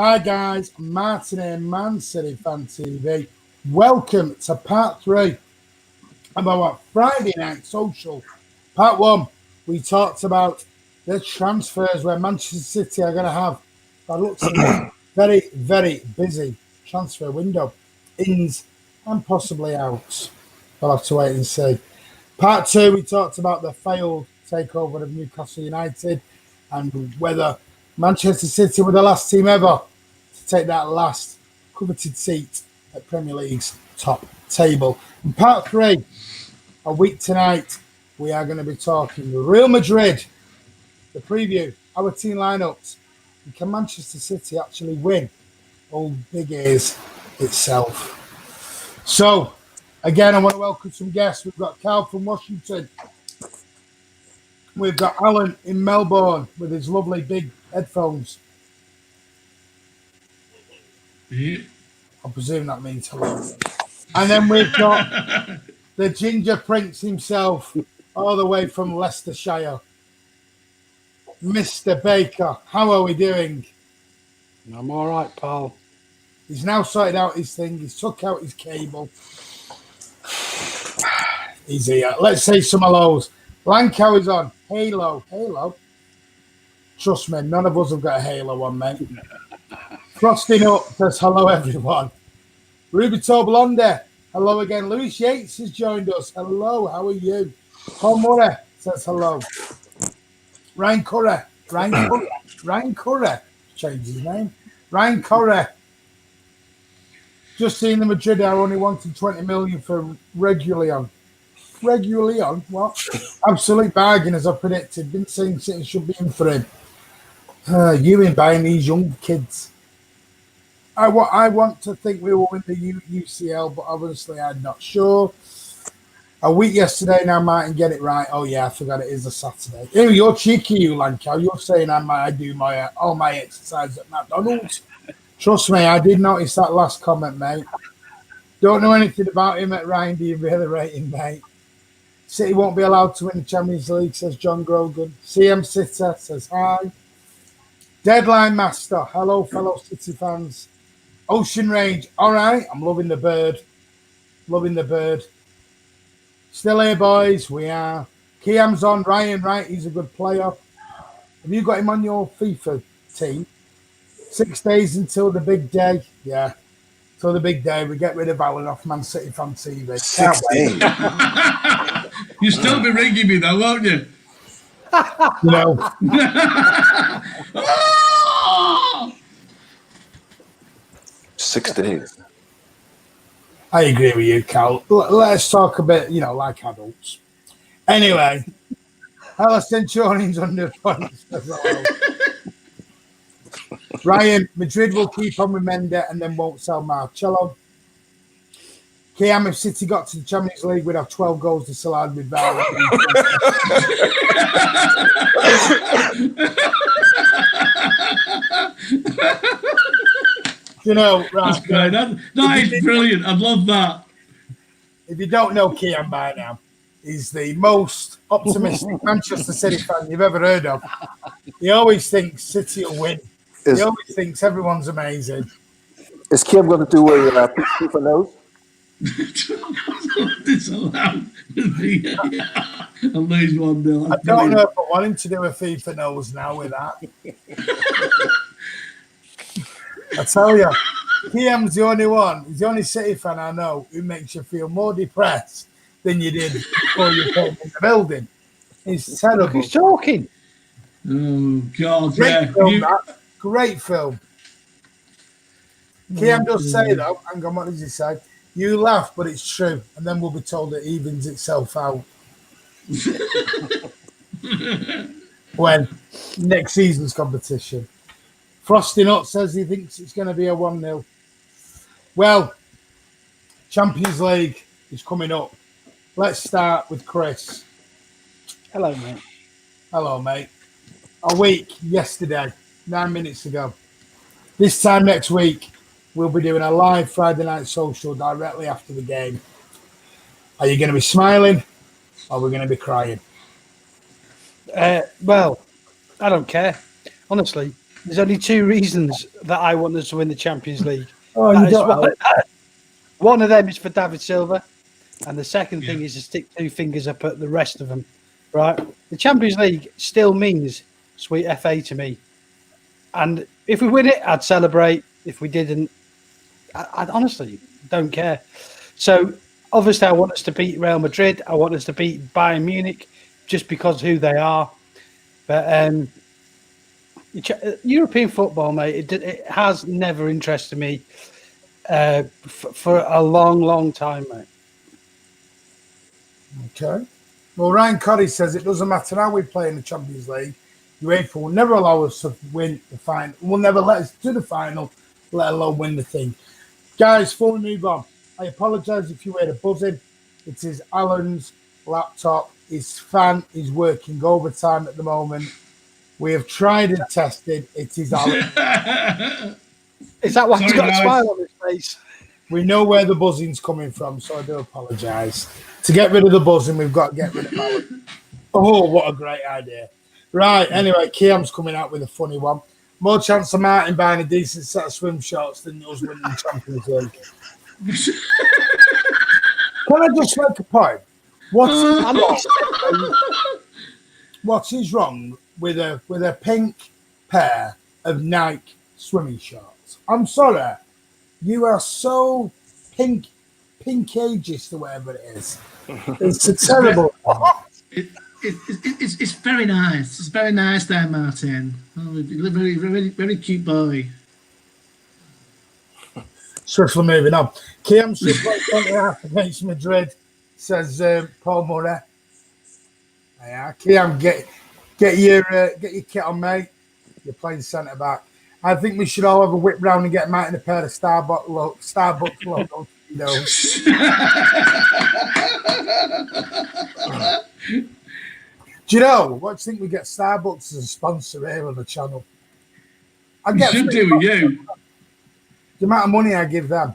Hi guys, Martin and Man City Fan TV. Welcome to part 3 of our Friday Night Social. Part 1, we talked about the transfers where Manchester City are going to have, by the looks of it, very, very busy transfer window. Ins and possibly outs. We'll have to wait and see. Part 2, we talked about the failed takeover of Newcastle United and whether Manchester City were the last team ever to take that last coveted seat at Premier League's top table. In part 3, a week tonight, we are going to be talking Real Madrid, the preview, our team lineups, and can Manchester City actually win Old Big Ears itself? So, again, I want to welcome some guests. We've got Carl from Washington. We've got Alan in Melbourne with his lovely big headphones. Yeah. I presume that means hello. And then we've got the Ginger Prince himself, all the way from Leicestershire. Mr. Baker, how are we doing? I'm all right, pal. He's now sorted out his thing. He's took out his cable. He's here. Let's say some hellos. Lankow is on. Halo. Trust me, none of us have got a halo on, mate. Frosting up says hello, everyone. Rubito Blonde. Hello again. Lewis Yates has joined us. Hello, how are you? Paul Murray says hello. Ryan Curry. Changed his name. Ryan Curry. Just seen the Madrid are only wanting 20 million for Regulion. What? Absolute bargain, as I predicted. Been saying City should be in for him. You in buying these young kids. I want to think we will win the UCL, but obviously I'm not sure. A week yesterday now, Martin, get it right. Oh yeah, I forgot it is a Saturday. Ew, you're cheeky, you Lankow. You're saying I do all my exercise at McDonald's. Trust me, I did notice that last comment, mate. Don't know anything about him at Ryan. Do you really rate him, mate? City won't be allowed to win the Champions League, says John Grogan. CM Sitter says hi. Deadline Master, hello, fellow City fans. Ocean Range, all right. I'm loving the bird. Still here, boys. We are. Kiam's on. Ryan, right? He's a good player. Have you got him on your FIFA team? 6 days until the big day. Yeah. Till the big day. We get rid of Alan off Man City Fan TV. 6 days. You'll still be ringing me though, won't you? No. 6 days. I agree with you, Cal. Let's talk a bit, like adults. Anyway, hello, Centurions under points. Ryan, Madrid will keep on with Mendes and then won't sell Marcelo. Kiam, if City got to the Champions League, we'd have 12 goals to Salah with Val. Right, that's great. That is brilliant. I'd love that. If you don't know Kian by now, he's the most optimistic Manchester City fan you've ever heard of. He always thinks City will win. He always thinks everyone's amazing. Is Kim going to do a FIFA nose? Disallowed. I'll lose 1-0. I don't know if I want him to do a FIFA nose now with that. I tell you, Kiam's the only one. He's the only City fan I know who makes you feel more depressed than you did before you came in the building. It's terrible. Who's talking? Oh, God. Great film. Kiam does say, though, hang on, what does he say? You laugh, but it's true. And then we'll be told it evens itself out. When? Next season's competition. Frosty Nut says he thinks it's going to be a 1-0. Well, Champions League is coming up. Let's start with Chris. Hello, mate. Hello, mate. A week yesterday, 9 minutes ago. This time next week, we'll be doing a live Friday Night Social directly after the game. Are you going to be smiling or are we going to be crying? Well, I don't care. Honestly, There's only two reasons that I want us to win the Champions League. Oh, That you is don't. one of them is for David Silva, and the second thing is to stick two fingers up at the rest of them. Right? The Champions League still means sweet FA to me, and if we win it, I'd celebrate. If we didn't, I honestly don't care. So obviously, I want us to beat Real Madrid. I want us to beat Bayern Munich, just because of who they are. But European football, mate, it has never interested me for a long, long time, mate. Okay. Well, Ryan Coddy says it doesn't matter how we play in the Champions League. UEFA will never allow us to win the final. Will never let us do the final, let alone win the thing. Guys, before we move on, I apologise if you heard a buzzing. It is Alan's laptop. His fan is working overtime at the moment. We have tried and tested. It is Alan. Is that why he's Sorry, got a guys. smile on his face? We know where the buzzing's coming from, so I do apologise. To get rid of the buzzing, we've got to get rid of Alan. Oh, what a great idea. Right, anyway, Kiam's coming out with a funny one. More chance of Martin buying a decent set of swim shorts than us winning the Champions League. Can I just make a point? What is wrong with a pink pair of Nike swimming shorts? I'm sorry. You are so pink ageist or whatever it is. It's a terrible. It's very nice. It's very nice there, Martin. Oh, you're a very, very, very cute boy. Swiftly moving on. Kiam Swiftly against Madrid, says Paul Murray. Yeah, Kiam, get your kit on, mate. You're playing centre back. I think we should all have a whip round and get him out in a pair of Starbucks logos. You know. Do you know what? Do you think we get Starbucks as a sponsor here on the channel? I You should do with you. The amount of money I give them.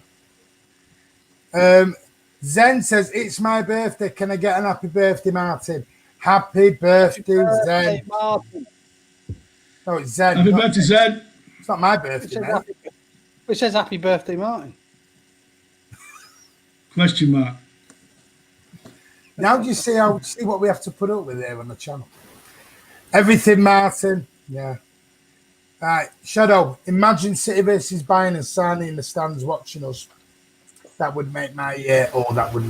Zen says, it's my birthday. Can I get an happy birthday, Martin? Happy birthday, Zen. Martin. No, it's Zen. Happy birthday, Zen. It's not my birthday, man. It says happy birthday, Martin. Question mark. Now do you see what we have to put up with here on the channel? Everything, Martin. Yeah. Right, Shadow. Imagine City versus Bayern and Sani in the stands watching us. That would make my that would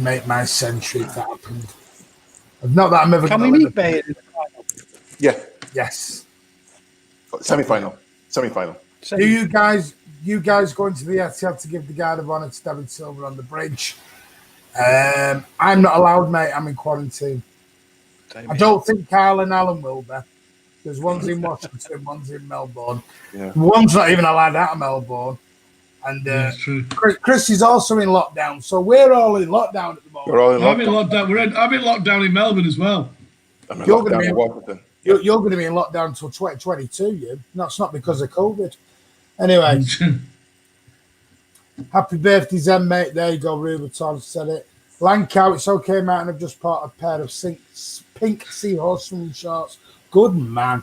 make my century if that happened. Not that I'm ever. Can we meet Bayern in the final? Yeah. Yes. Semi-final. Do you guys going to the Etihad to give the guard of honour to David Silva on the bridge? I'm not allowed, mate. I'm in quarantine. I don't think Carl and Alan will be. There's one's in Washington, one's in Melbourne. Yeah. One's not even allowed out of Melbourne. And That's true. Chris is also in lockdown. So we're all in lockdown at the moment. We're all in I'm in lockdown. lockdown. I'm in lockdown in Melbourne as well. I'm in You're lockdown gonna be- in Washington. You're going to be in lockdown until 2022, you. That's not because of COVID. Anyway, happy birthday, Zen, mate. There you go, Ruberton said it. Lankow, it's okay, Martin. I've just bought a pair of pink seahorse swimming shorts. Good man.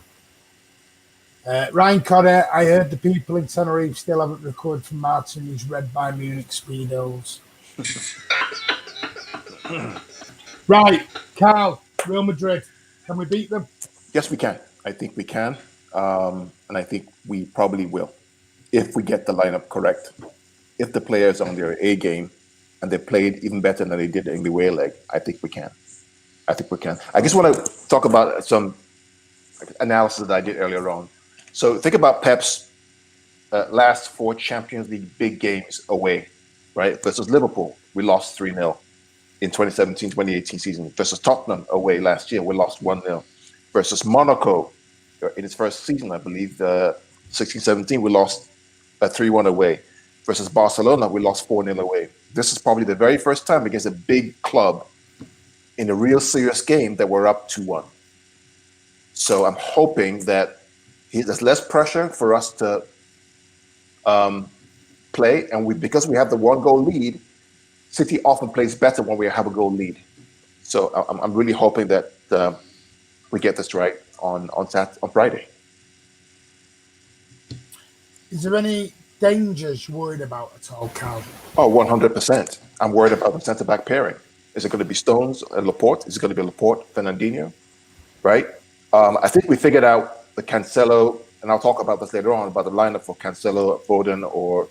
Ryan Cotter, I heard the people in Tenerife still haven't recovered from Martin, who's read by Munich Speedos. Right, Carl, Real Madrid. Can we beat them? Yes, we can. I think we can. And I think we probably will. If we get the lineup correct. If the players are on their A game and they played even better than they did in the away leg, I think we can. I just want to talk about some analysis that I did earlier on. So think about Pep's last 4 Champions League big games away, right? Versus Liverpool, we lost 3-0 in 2017-2018 season. Versus Tottenham away last year, we lost 1-0. Versus Monaco in its first season, I believe, 16-17, we lost 3-1 away. Versus Barcelona, we lost 4-0 away. This is probably the very first time against a big club in a real serious game that we're up 2-1. So I'm hoping that there's less pressure for us to play, and because we have the 1-goal lead, City often plays better when we have a goal lead. So I'm really hoping that we get this right on Friday. Is there any dangers you're worried about at all, Carl? Oh, 100%. I'm worried about the centre-back pairing. Is it going to be Stones and Laporte? Is it going to be Laporte, Fernandinho? Right? I think we figured out the Cancelo, and I'll talk about this later on, about the lineup for Cancelo, Foden, or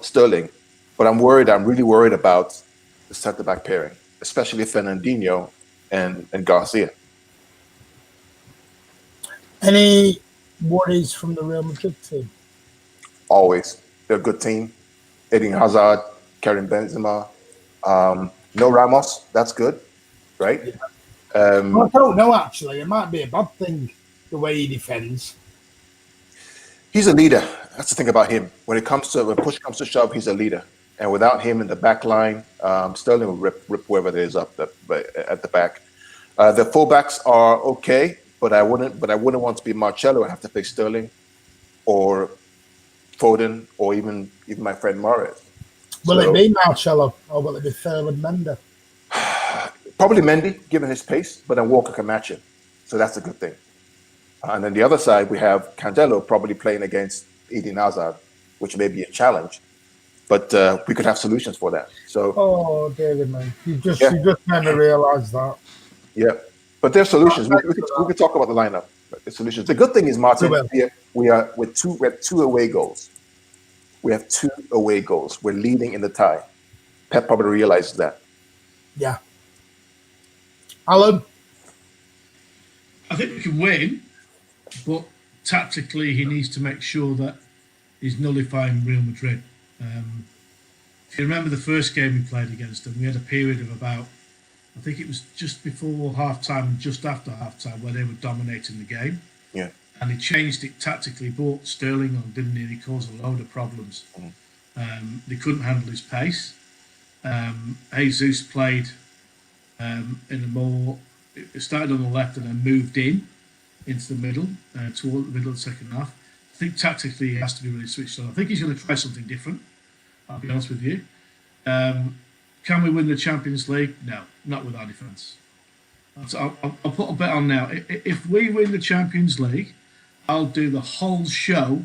Sterling. But I'm really worried about the centre-back pairing, especially Fernandinho and Garcia. Any worries from the Real Madrid team? Always. They're a good team. Eden Hazard, Karim Benzema. No Ramos. That's good, right? Yeah. I don't know, actually. It might be a bad thing, the way he defends. He's a leader. That's the thing about him. When push comes to shove, he's a leader. And without him in the back line, Sterling will rip whoever it is up at the back. The fullbacks are okay, but I wouldn't want to be Marcelo. I have to face Sterling or Foden or even my friend Mahrez. Will it be Marcelo or will it be Ferland Mendy? Probably Mendy, given his pace, but then Walker can match him. So that's a good thing. And then the other side, we have Cancelo probably playing against Eden Hazard, which may be a challenge. But we could have solutions for that. So, oh, David, man, you just made me realise that. Yeah, but there's solutions. We could talk about the lineup. The solutions. The good thing is, Martin, we have two away goals. We have 2 away goals. We're leading in the tie. Pep probably realizes that. Yeah. Alan? I think we can win, but tactically he needs to make sure that he's nullifying Real Madrid. If you remember the first game we played against them, we had a period of about, I think it was just before half-time and just after half-time where they were dominating the game. Yeah. And he changed it tactically, brought Sterling on, didn't he? He caused a load of problems. They couldn't handle his pace. Jesus played in a more, it started on the left and then moved into the middle, toward the middle of the second half. I think tactically he has to be really switched on. I think he's going to try something different, I'll be honest with you. Can we win the Champions League? No, not with our defence. I'll put a bet on now. If we win the Champions League, I'll do the whole show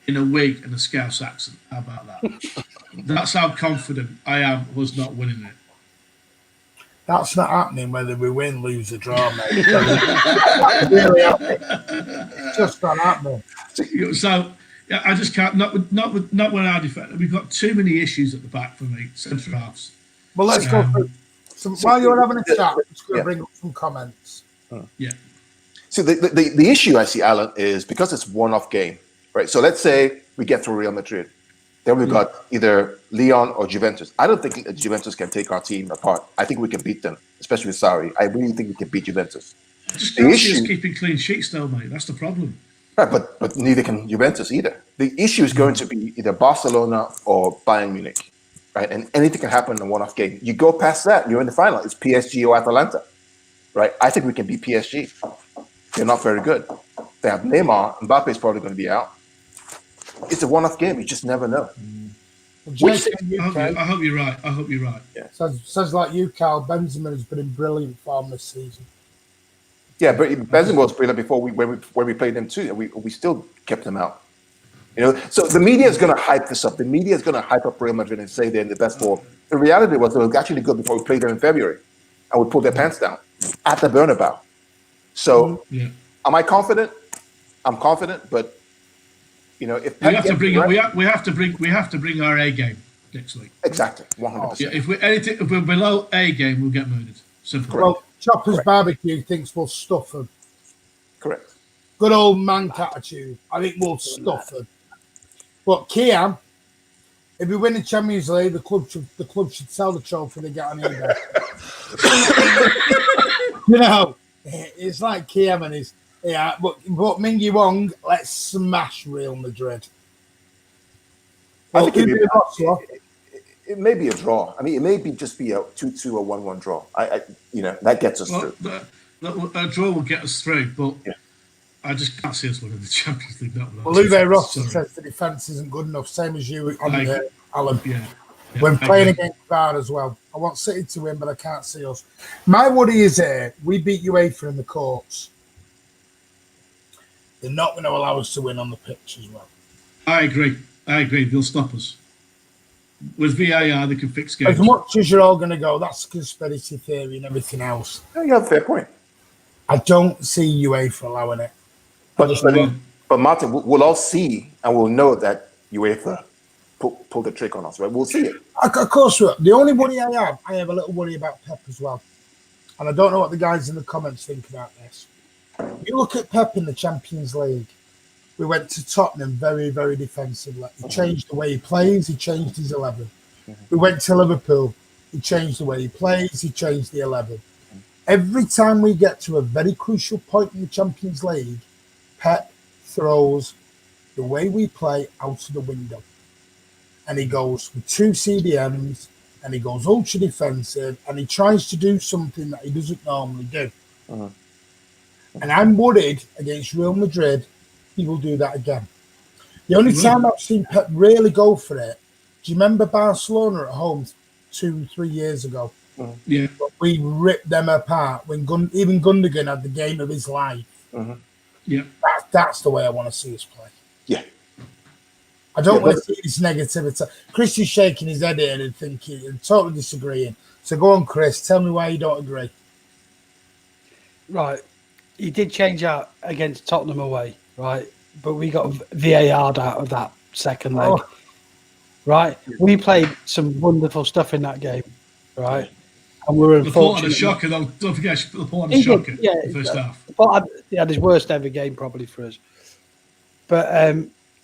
in a wig and a Scouse accent. How about that? That's how confident I am was not winning it. That's not happening whether we win, lose, or draw, mate. That's really happening. It's just not happening. So yeah, I just can't. Not with our defence. We've got too many issues at the back for me. Centre halves. Well, let's go through. While you're having a chat, I'm just going to bring up some comments. Yeah. So the issue I see, Alan, is because it's one-off game, right? So let's say we get through Real Madrid. Then we've got either Lyon or Juventus. I don't think Juventus can take our team apart. I think we can beat them, especially with Sarri. I really think we can beat Juventus. The issue is keeping clean sheets, though, mate. That's the problem. Right, but neither can Juventus either. The issue is going to be either Barcelona or Bayern Munich, right? And anything can happen in a one-off game. You go past that, you're in the final. It's PSG or Atalanta, right? I think we can beat PSG. They're not very good. They have Neymar. Mbappe's probably going to be out. It's a one-off game. You just never know. I hope you're right. I hope you're right. Yeah. Says like you, Carl. Benzema has been in brilliant form this season. Yeah, but Benzema was brilliant before when we played them too. We still kept them out. You know, so the media is going to hype this up. The media is going to hype up Real Madrid and say they're in the best form. The reality was they were actually good before we played them in February, and we pulled their pants down at the Bernabeu. So, am I confident? I'm confident, but you know, if we have to bring our A game next week. Exactly, 100%. Yeah, if we're below A game, we'll get murdered. Simple. Well, Chopper's Barbecue thinks we'll stuff them. Correct. Good old Mank attitude. I think we'll stuff them. But Kiam, if we win the Champions League, the club should sell the trophy they get on eBay. You know, it's like Kiam and his but Mingy Wong, let's smash Real Madrid. I think it may be a draw. I mean, it may just be a 2-2 or 1-1 draw. That gets us through. A draw will get us through, but I just can't see us winning the Champions League. Uwe Rossi says the defence isn't good enough, same as you on Alan. When playing against VAR as well. I want City to win, but I can't see us. My worry is we beat UEFA in the courts. They're not going to allow us to win on the pitch as well. I agree. They'll stop us. With VAR, they can fix games. As much as you're all going to go, that's conspiracy theory and everything else. Yeah, you have a fair point. I don't see UEFA allowing it. But Martin, we'll all see and we'll know that UEFA pulled the trick on us, right? We'll see it. Of course, the only worry I have a little worry about Pep as well. And I don't know what the guys in the comments think about this. You look at Pep in the Champions League. We went to Tottenham very, very defensively. He changed the way he plays. He changed his 11. We went to Liverpool. He changed the way he plays. He changed the 11. Every time we get to a very crucial point in the Champions League, Pep throws the way we play out of the window. And he goes with 2 CDMs, and he goes ultra defensive, and he tries to do something that he doesn't normally do. And I'm worried against Real Madrid, he will do that again. The only time I've seen Pep really go for it, do you remember Barcelona at home 2-3 years ago? Yeah. We ripped them apart when even Gundogan had the game of his life. Yeah. That's the way I want to see us play. Yeah. I don't want to see this negativity. Chris is shaking his head here and thinking and totally disagreeing. So go on, Chris. Tell me why you don't agree. Right. He did change out against Tottenham away, right? But we got VAR out of that second leg, right? We played some wonderful stuff in that game, right? And we were Laporte had unfortunate. a shocker, though. Don't forget, Laporte had a shocker in the first half. He had his worst ever game probably for us. But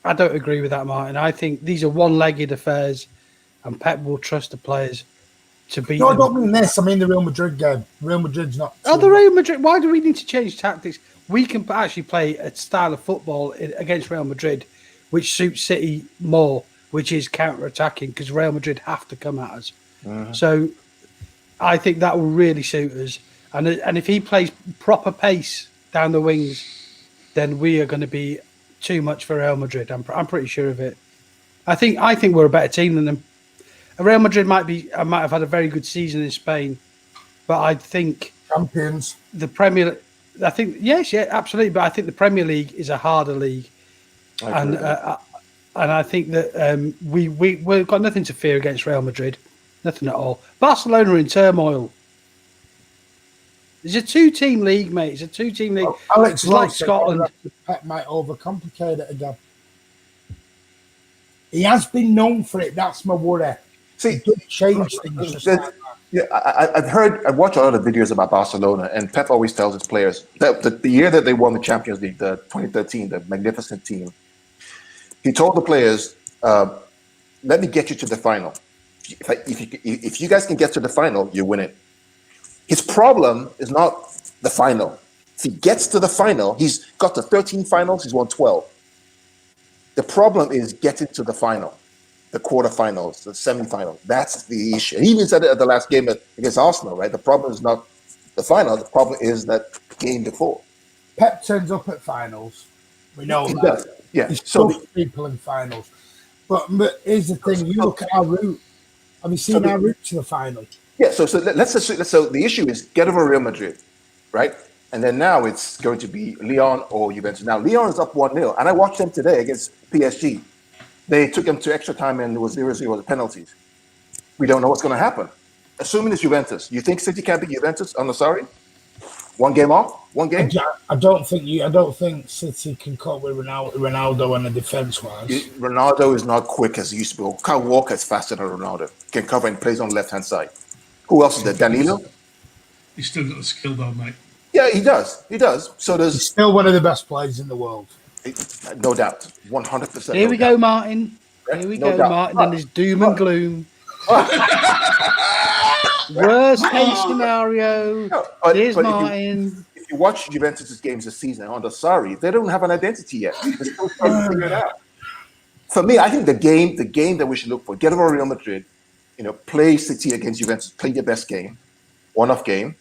I don't agree with that, Martin. I think these are one-legged affairs, and Pep will trust the players to beat them. I don't mean this. I mean the Real Madrid game. Real Madrid's not. The Real Madrid. Why do we need to change tactics? We can actually play a style of football against Real Madrid, which suits City more, which is counter-attacking, because Real Madrid have to come at us. So I think that will really suit us. And if he plays proper pace down the wings, then we are going to be too much for Real Madrid. I'm pretty sure of it. I think we're a better team than them. Real Madrid might have had a very good season in Spain, but I think champions. The Premier. I think yes, absolutely. But I think the Premier League is a harder league, and I think that we've got nothing to fear against Real Madrid, nothing at all. Barcelona are in turmoil. It's a 2-team league, mate. It's a 2-team league. Alex, it's like Scotland. Pep might overcomplicate it again. He has been known for it. That's my worry. See, change things. Yeah, I've watched a lot of videos about Barcelona, and Pep always tells his players that the year that they won the Champions League, the 2013, the magnificent team, he told the players, let me get you to the final. If you guys can get to the final, you win it. His problem is not the final. If he gets to the final, he's got to 13 finals, he's won 12. The problem is getting to the final, the quarterfinals, the semifinals. That's the issue. He even said it at the last game against Arsenal, right? The problem is not the final. The problem is that game before. Pep turns up at finals. We know he that. Does. Yeah. He's people in finals. But here's the thing. You look at our route. Have you seen our route to the final? Yeah. So let's assume. So the issue is get over Real Madrid, right? And then now it's going to be Lyon or Juventus. Now Lyon is up 1-0, and I watched them today against PSG. They took them to extra time and it was 0-0 with penalties. We don't know what's going to happen. Assuming it's Juventus, you think City can't beat Juventus? I'm sorry. One game off, one game. I don't think City can cope with Ronaldo and the defense wise. Ronaldo is not quick as he used to be. Kyle Walker is faster than Ronaldo. Can cover and plays on the left hand side. Who else is there? Danilo. He's still got the skill though, mate. Yeah, he does. He does. So he's still one of the best players in the world. No doubt. 100%. Here we go, Martin. Here we go, Martin. And there's doom and gloom. Worst case scenario. Here's Martin. If you watch Juventus' games this season under Sarri, they don't have an identity yet. They're still trying to figure it out. For me, I think the game that we should look for, get over Real Madrid, play City against Juventus, play your best game, one-off game.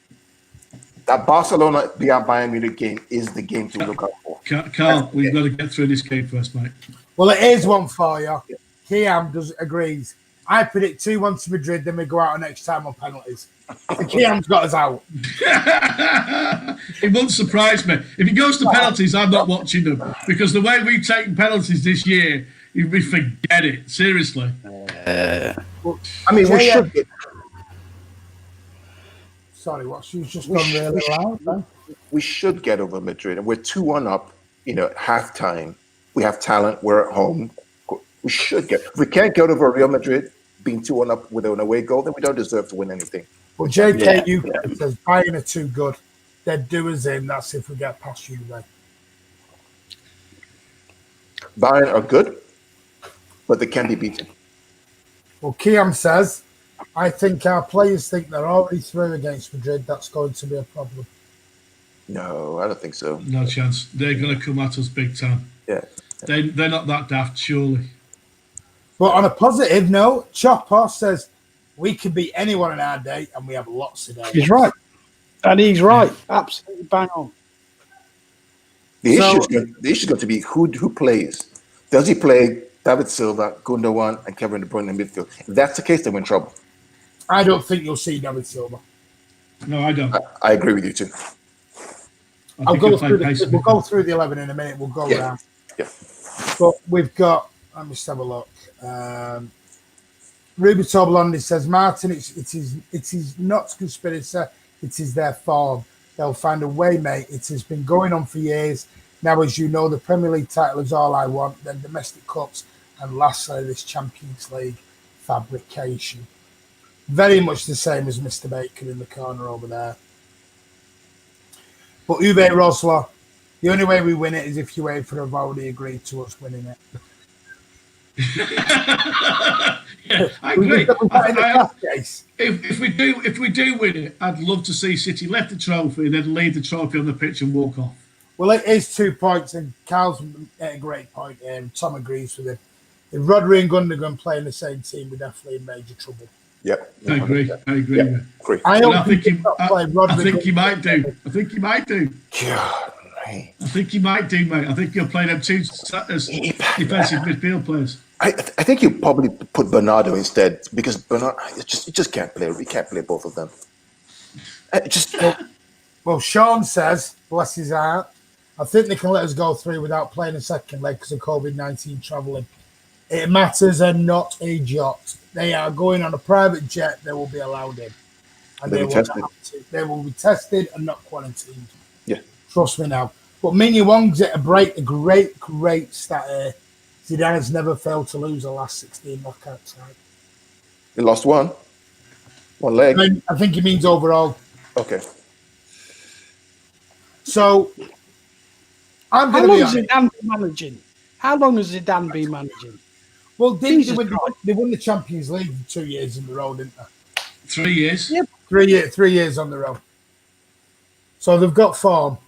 That Barcelona Bayern Munich game is the game to look out for. Carl, we've got to get through this game first, mate. Well, it is one for you. Kiam agrees. I predict 2-1 to Madrid, then we go out next time on penalties. Kiam's got us out. It won't surprise me. If it goes to penalties, I'm not watching them. Because the way we've taken penalties this year, You forget it. Seriously. I mean, we JM should get Sorry, what? She's just gone really loud. Then. we should get over Madrid, and we're 2-1 up. At halftime. We have talent. We're at home. We should get. If we can't get over Real Madrid being 2-1 up with an away goal, then we don't deserve to win anything. Well, JK says Bayern are too good. They'd do us in. That's if we get past you, then. Bayern are good, but they can be beaten. Well, Kiam says, I think our players think they're already through against Madrid. That's going to be a problem. No, I don't think so. No chance. They're going to come at us big time. Yeah. They're not that daft, surely. But on a positive note, Chopper says we can beat anyone in our day, and we have lots of days. He's right. And he's right. Absolutely bang on. The issue is going to be who plays. Does he play David Silva, Gundogan, and Kevin De Bruyne in midfield? If that's the case, then we're in trouble. I don't think you'll see David Silva. No, I don't. I agree with you too. We'll go through the 11 in a minute. We'll go around. Yeah. But we've got, let me just have a look. Ruby Toblandi says, Martin, it is not conspiracy, it is their form. They'll find a way, mate. It has been going on for years. Now, as you know, the Premier League title is all I want, then domestic cups, and lastly, this Champions League fabrication. Very much the same as Mr. Baker in the corner over there. But Uwe Rosler, the only way we win it is if you wait for have already agreed to us winning it. Yeah, I agree. If we do win it, I'd love to see City lift the trophy and then leave the trophy on the pitch and walk off. Well, it is 2 points, and Carl's at a great point. Tom agrees with him. If Rodri and Gundogan play in the same team, we're definitely in major trouble. Yep. I agree. Yep. I think he might do. God, right. I think he might do, mate. I think he'll play them two as defensive midfield players. I think you probably put Bernardo instead because Bernardo you just can't play. We can't play both of them. Well, Sean says, bless his heart, I think they can let us go through without playing a second leg because of COVID-19 travelling. It matters and not a jot. They are going on a private jet. They will be allowed in. And they will be tested and not quarantined. Yeah. Trust me now. But Minnie Wong's at a great stat here. Zidane has never failed to lose the last 16 knockout time. They lost one leg. I think he means overall. Okay. So, I'm going to be honest. How long has Zidane been managing? How long has Zidane been managing? Well, they won the Champions League 2 years in a row, didn't they? 3 years? Yep. 3 years on the row. So they've got form.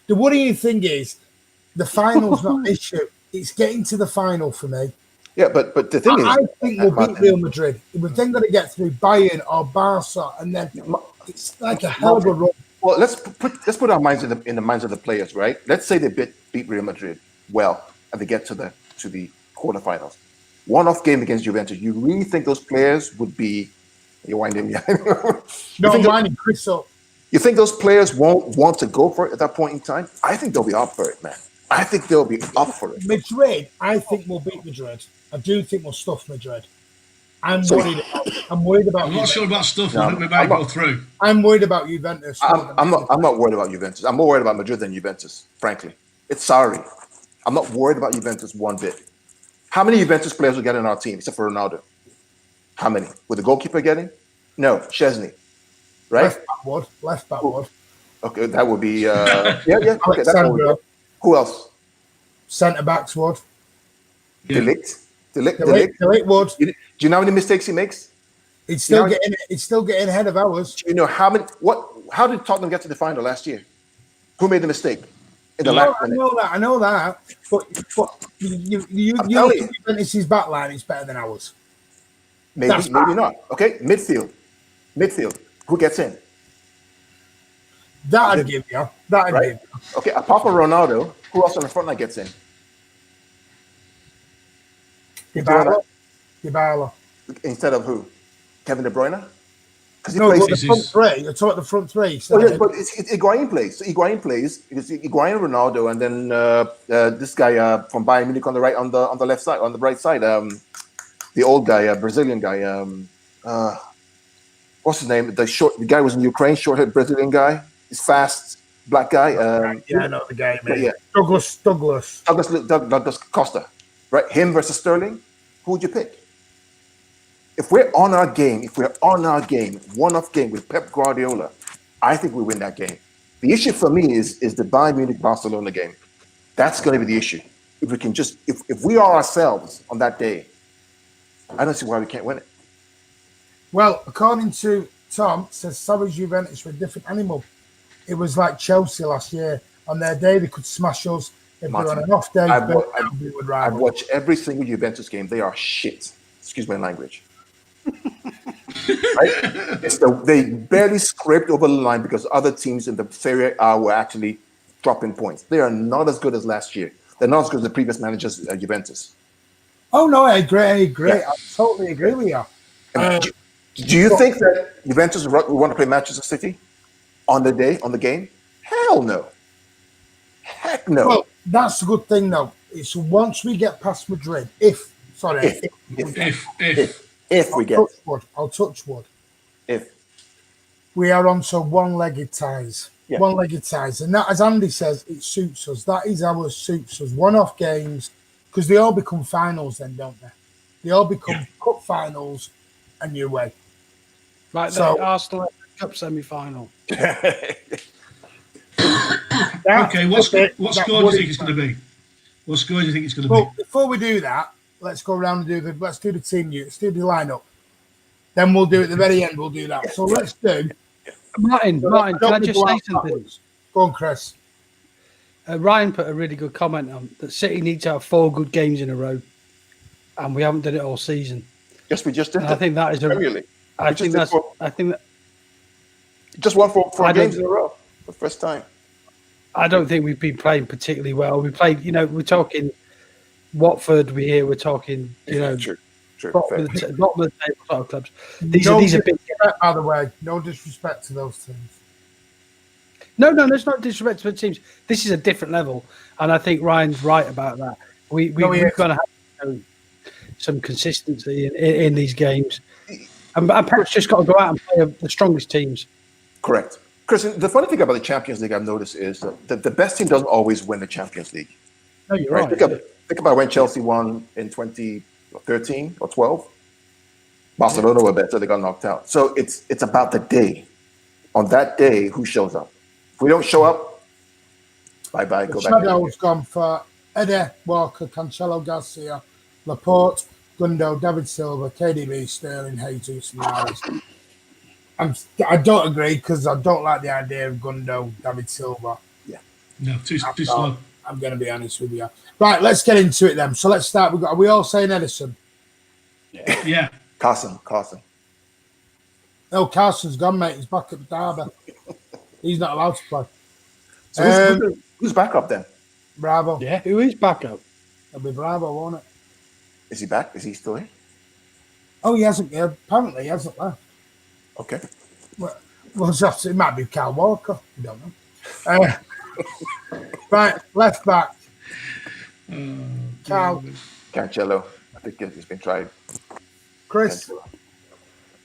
The worrying thing is, the final's not an issue. It's getting to the final for me. Yeah, but the thing is, I think we'll beat Real Madrid. We're then going to get through Bayern or Barca, and then it's like a hell of a run. Well, let's put our minds in the minds of the players, right? Let's say they beat Real Madrid well, and they get to the quarterfinals. One-off game against Juventus. You really think those players would be? You're winding me. No, I'm winding Chris up. You think those players won't want to go for it at that point in time? I think they'll be up for it, man. I think they'll be up for it. Madrid, I think we'll beat Madrid. I do think we'll stuff Madrid. I'm worried about. I'm not sure about stuff. I think we might go through. I'm worried about Juventus. I'm not worried about Juventus. I'm more worried about Madrid than Juventus, frankly. It's sorry. I'm not worried about Juventus one bit. How many Juventus players will get in our team except for Ronaldo? How many? Would the goalkeeper getting? No, Chesney. Right? Left back would. Okay, that would be Okay, that's who else? Centre backs would. De Ligt would. Do you know how many mistakes he makes? It's still getting ahead of ours. Do you know how did Tottenham get to the final last year? Who made the mistake? In the last minute? I know that. But you look at Juventus' back line, it's better than ours. Maybe not. Okay, midfield. Who gets in? That'd give you. Okay, apart from Ronaldo, who else on the front line gets in? Dybala. Instead of who? Kevin De Bruyne? because he No, plays. but the front three. You're talking the front three. So Oh, yeah, but it's Higuain plays. So Higuain plays. It's Higuain, Ronaldo, and then this guy from Bayern Munich on the right, on the left side, on the right side. The old guy, Brazilian guy. What's his name? The guy was in Ukraine, short-haired Brazilian guy. He's fast, black guy. yeah, I know the game. Yeah. Douglas. Douglas Costa, right? Him versus Sterling. Who would you pick? If we're on our game, one-off game with Pep Guardiola, I think we win that game. The issue for me is the Bayern Munich Barcelona game. That's going to be the issue. If we can just, if we are ourselves on that day, I don't see why we can't win it. Well, according to Tom, says Savage Juventus were a different animal. It was like Chelsea last year. On their day, they could smash us. If they're on an off day, we would rival. I've watched every single Juventus game. They are shit. Excuse my language. Right? They barely scraped over the line because other teams in the Serie A were actually dropping points. They are not as good as last year. They're not as good as the previous managers at Juventus. Oh no, I agree. Yeah. I totally agree with you. Do you think that Juventus would want to play Manchester City on the game? Hell no. Heck no. Well, that's a good thing though. It's once we get past Madrid, if we get I'll touch wood. If we are on to one-legged ties. Yeah. One-legged ties. And that, as Andy says, it suits us. That is our suits us. One-off games, because they all become finals then, don't they? They all become cup finals and you're away. Like So- the Arsenal Cup semi-final. Okay, what score do you think it's going to be? What score do you think it's going to be? Well, before we do that, let's go around and let's do the team unit. Let's do the lineup. Then we'll do it at the very end. We'll do that. So let's do. Martin, can I just say something? Go on, Chris. Ryan put a really good comment on that City need to have 4 good games in a row, and we haven't done it all season. Yes, we just did. And I think that is Premier League. I think that just won 4 games in a row for the first time. I don't think we've been playing particularly well. We played, we're talking Watford. We're talking, True. bottom of the table sort of clubs. These No are big. disrespect, by the way. No disrespect to those teams. No, there's not disrespect to the teams. This is a different level, and I think Ryan's right about that. We've got to have some consistency in these games, and perhaps just got to go out and play the strongest teams. Correct. Chris, the funny thing about the Champions League I've noticed is that the best team doesn't always win the Champions League. No, you're right. Think about when Chelsea won in 2013 or 12. Barcelona were better; they got knocked out. So it's about the day. On that day, who shows up? If we don't show up, bye-bye. Go back. Shadow's gone for Eddie Walker, Cancelo, Garcia, Laporte, Gundo, David Silva, KDB, Sterling, Jesus, Maris. I don't agree because I don't like the idea of Gundo, David Silva. Yeah. No, too slow. I'm going to be honest with you. Right, let's get into it then. So let's start. Are we all saying Edison? Yeah. Carson. No, Carson's gone, mate. He's back at Derby. He's not allowed to play. So who's back up then? Bravo. Yeah, who is back up? It'll be Bravo, won't it? Is he back? Is he still here? Oh, he hasn't. Apparently, he hasn't left. Okay. Well, it might be Kyle Walker. We don't know. Right, left back. Cal. Cancelo. I think he's been tried. Chris. Cancelo.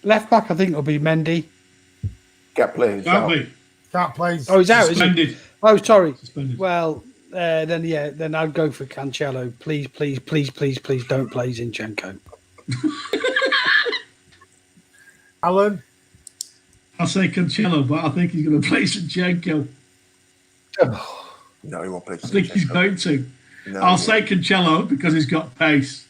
Left back, I think it'll be Mendy. Can't play. Can't play. Oh, he's out. Suspended. Is he? Oh, sorry. Suspended. Well, then I'd go for Cancelo. Please don't play Zinchenko. Alan. I'll say Cancelo, but I think he's going to play Zinchenko. No, he won't play. I think he's going to. No, I'll say Cancelo because he's got pace,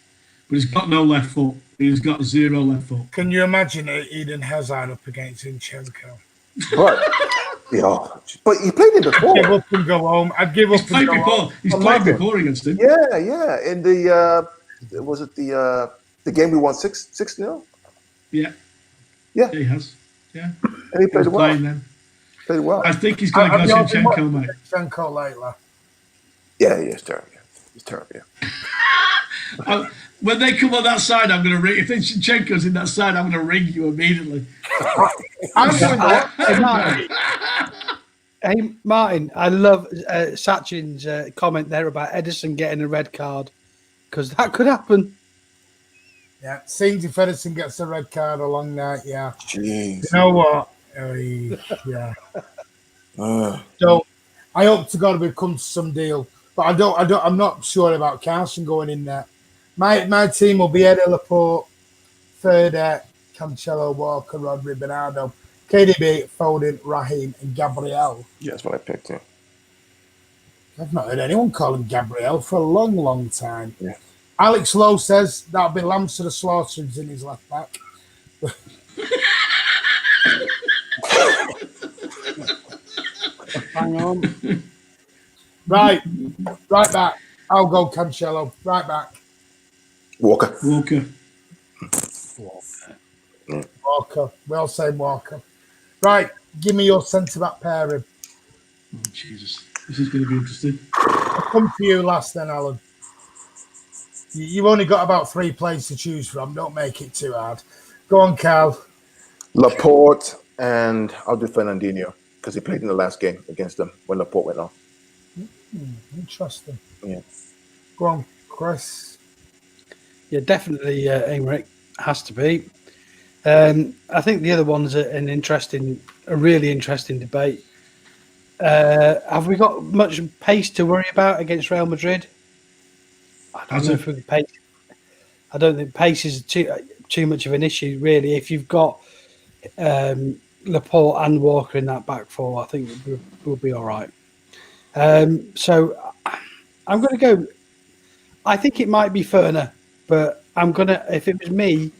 but he's got no left foot. He's got 0 left foot. Can you imagine Eden Hazard up against Zinchenko? But he played it before. I'd give up and go home. I'd give up He's played and go before. home. He's played before against him. Yeah. In the was it the game we won 6-0? Yeah. Yeah. He has. Yeah. And he played He's well. playing then. Played well. I think he's going to go Zinchenko, mate. Zinchenko lately. Yeah, it's terrible. It's terrible. Yeah. When they come on that side, I'm going to ring. If Zinchenko's in that side, I'm going to ring you immediately. I'm doing that. Hey, Martin, I love Sachin's comment there about Edison getting a red card because that could happen. Yeah, seems if Edison gets a red card along that, yeah. Jeez. You know what? Yeah. So I hope to God we come to some deal, but I'm not sure about Carson going in there. My team will be Eddie Laporte, Ferda, Cancelo, Walker, Rodri, Bernardo, KDB, Foden, Raheem, and Gabriel. Yeah, that's what I picked. Yeah. I've not heard anyone call him Gabriel for a long, long time. Yeah. Alex Lowe says that'll be Lambs to the Slaughterings in his left back. Hang on. Right back. I'll go Cancelo. Right back. Walker. Walker. We all say Walker. Right. Give me your centre back pairing. Oh, Jesus. This is going to be interesting. I'll come for you last then, Alan. You've only got about 3 players to choose from. Don't make it too hard. Go on, Carl. Laporte, and I'll do Fernandinho because he played in the last game against them when Laporte went off. Interesting. Yeah. Go on, Chris. Yeah, definitely Emmerich has to be. I think the other one's a really interesting debate. Have we got much pace to worry about against Real Madrid? I don't know if we can pace. I don't think pace is too much of an issue, really. If you've got Laporte and Walker in that back four, I think we'll be all right. So I'm going to go. I think it might be Ferner, but if it was me,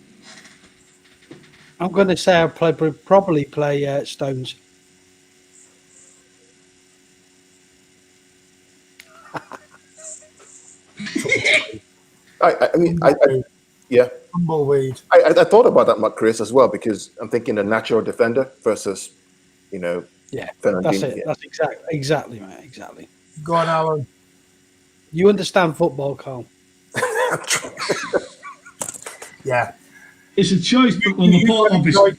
I'm going to say I'll probably play Stones. I mean, yeah. Tumbleweed. I thought about that, Chris, as well, because I'm thinking a natural defender versus, Yeah, Fernandinho. that's it. That's exactly, mate. Exactly. Go on, Alan. You understand football, Carl? Yeah. It's a choice, but when Laporte obviously...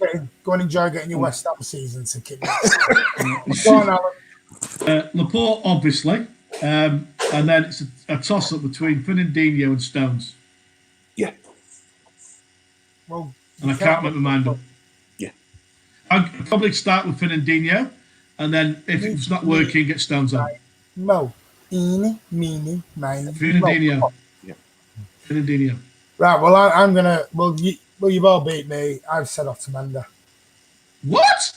Go and enjoy getting your West Ham season ticket. Go on, Alan. Laporte, obviously. And then it's a toss-up between Fernandinho and Stones. Yeah. Well, And I can't make my mind up. Yeah. I'd probably start with Fernandinho, and then if it's not working, get Stones on. Mo. Eeny, meeny, miny. Fernandinho. Yeah. Fernandinho. Right, well, I'm going to... Well, you've all beat me. I've said Otamendi. What?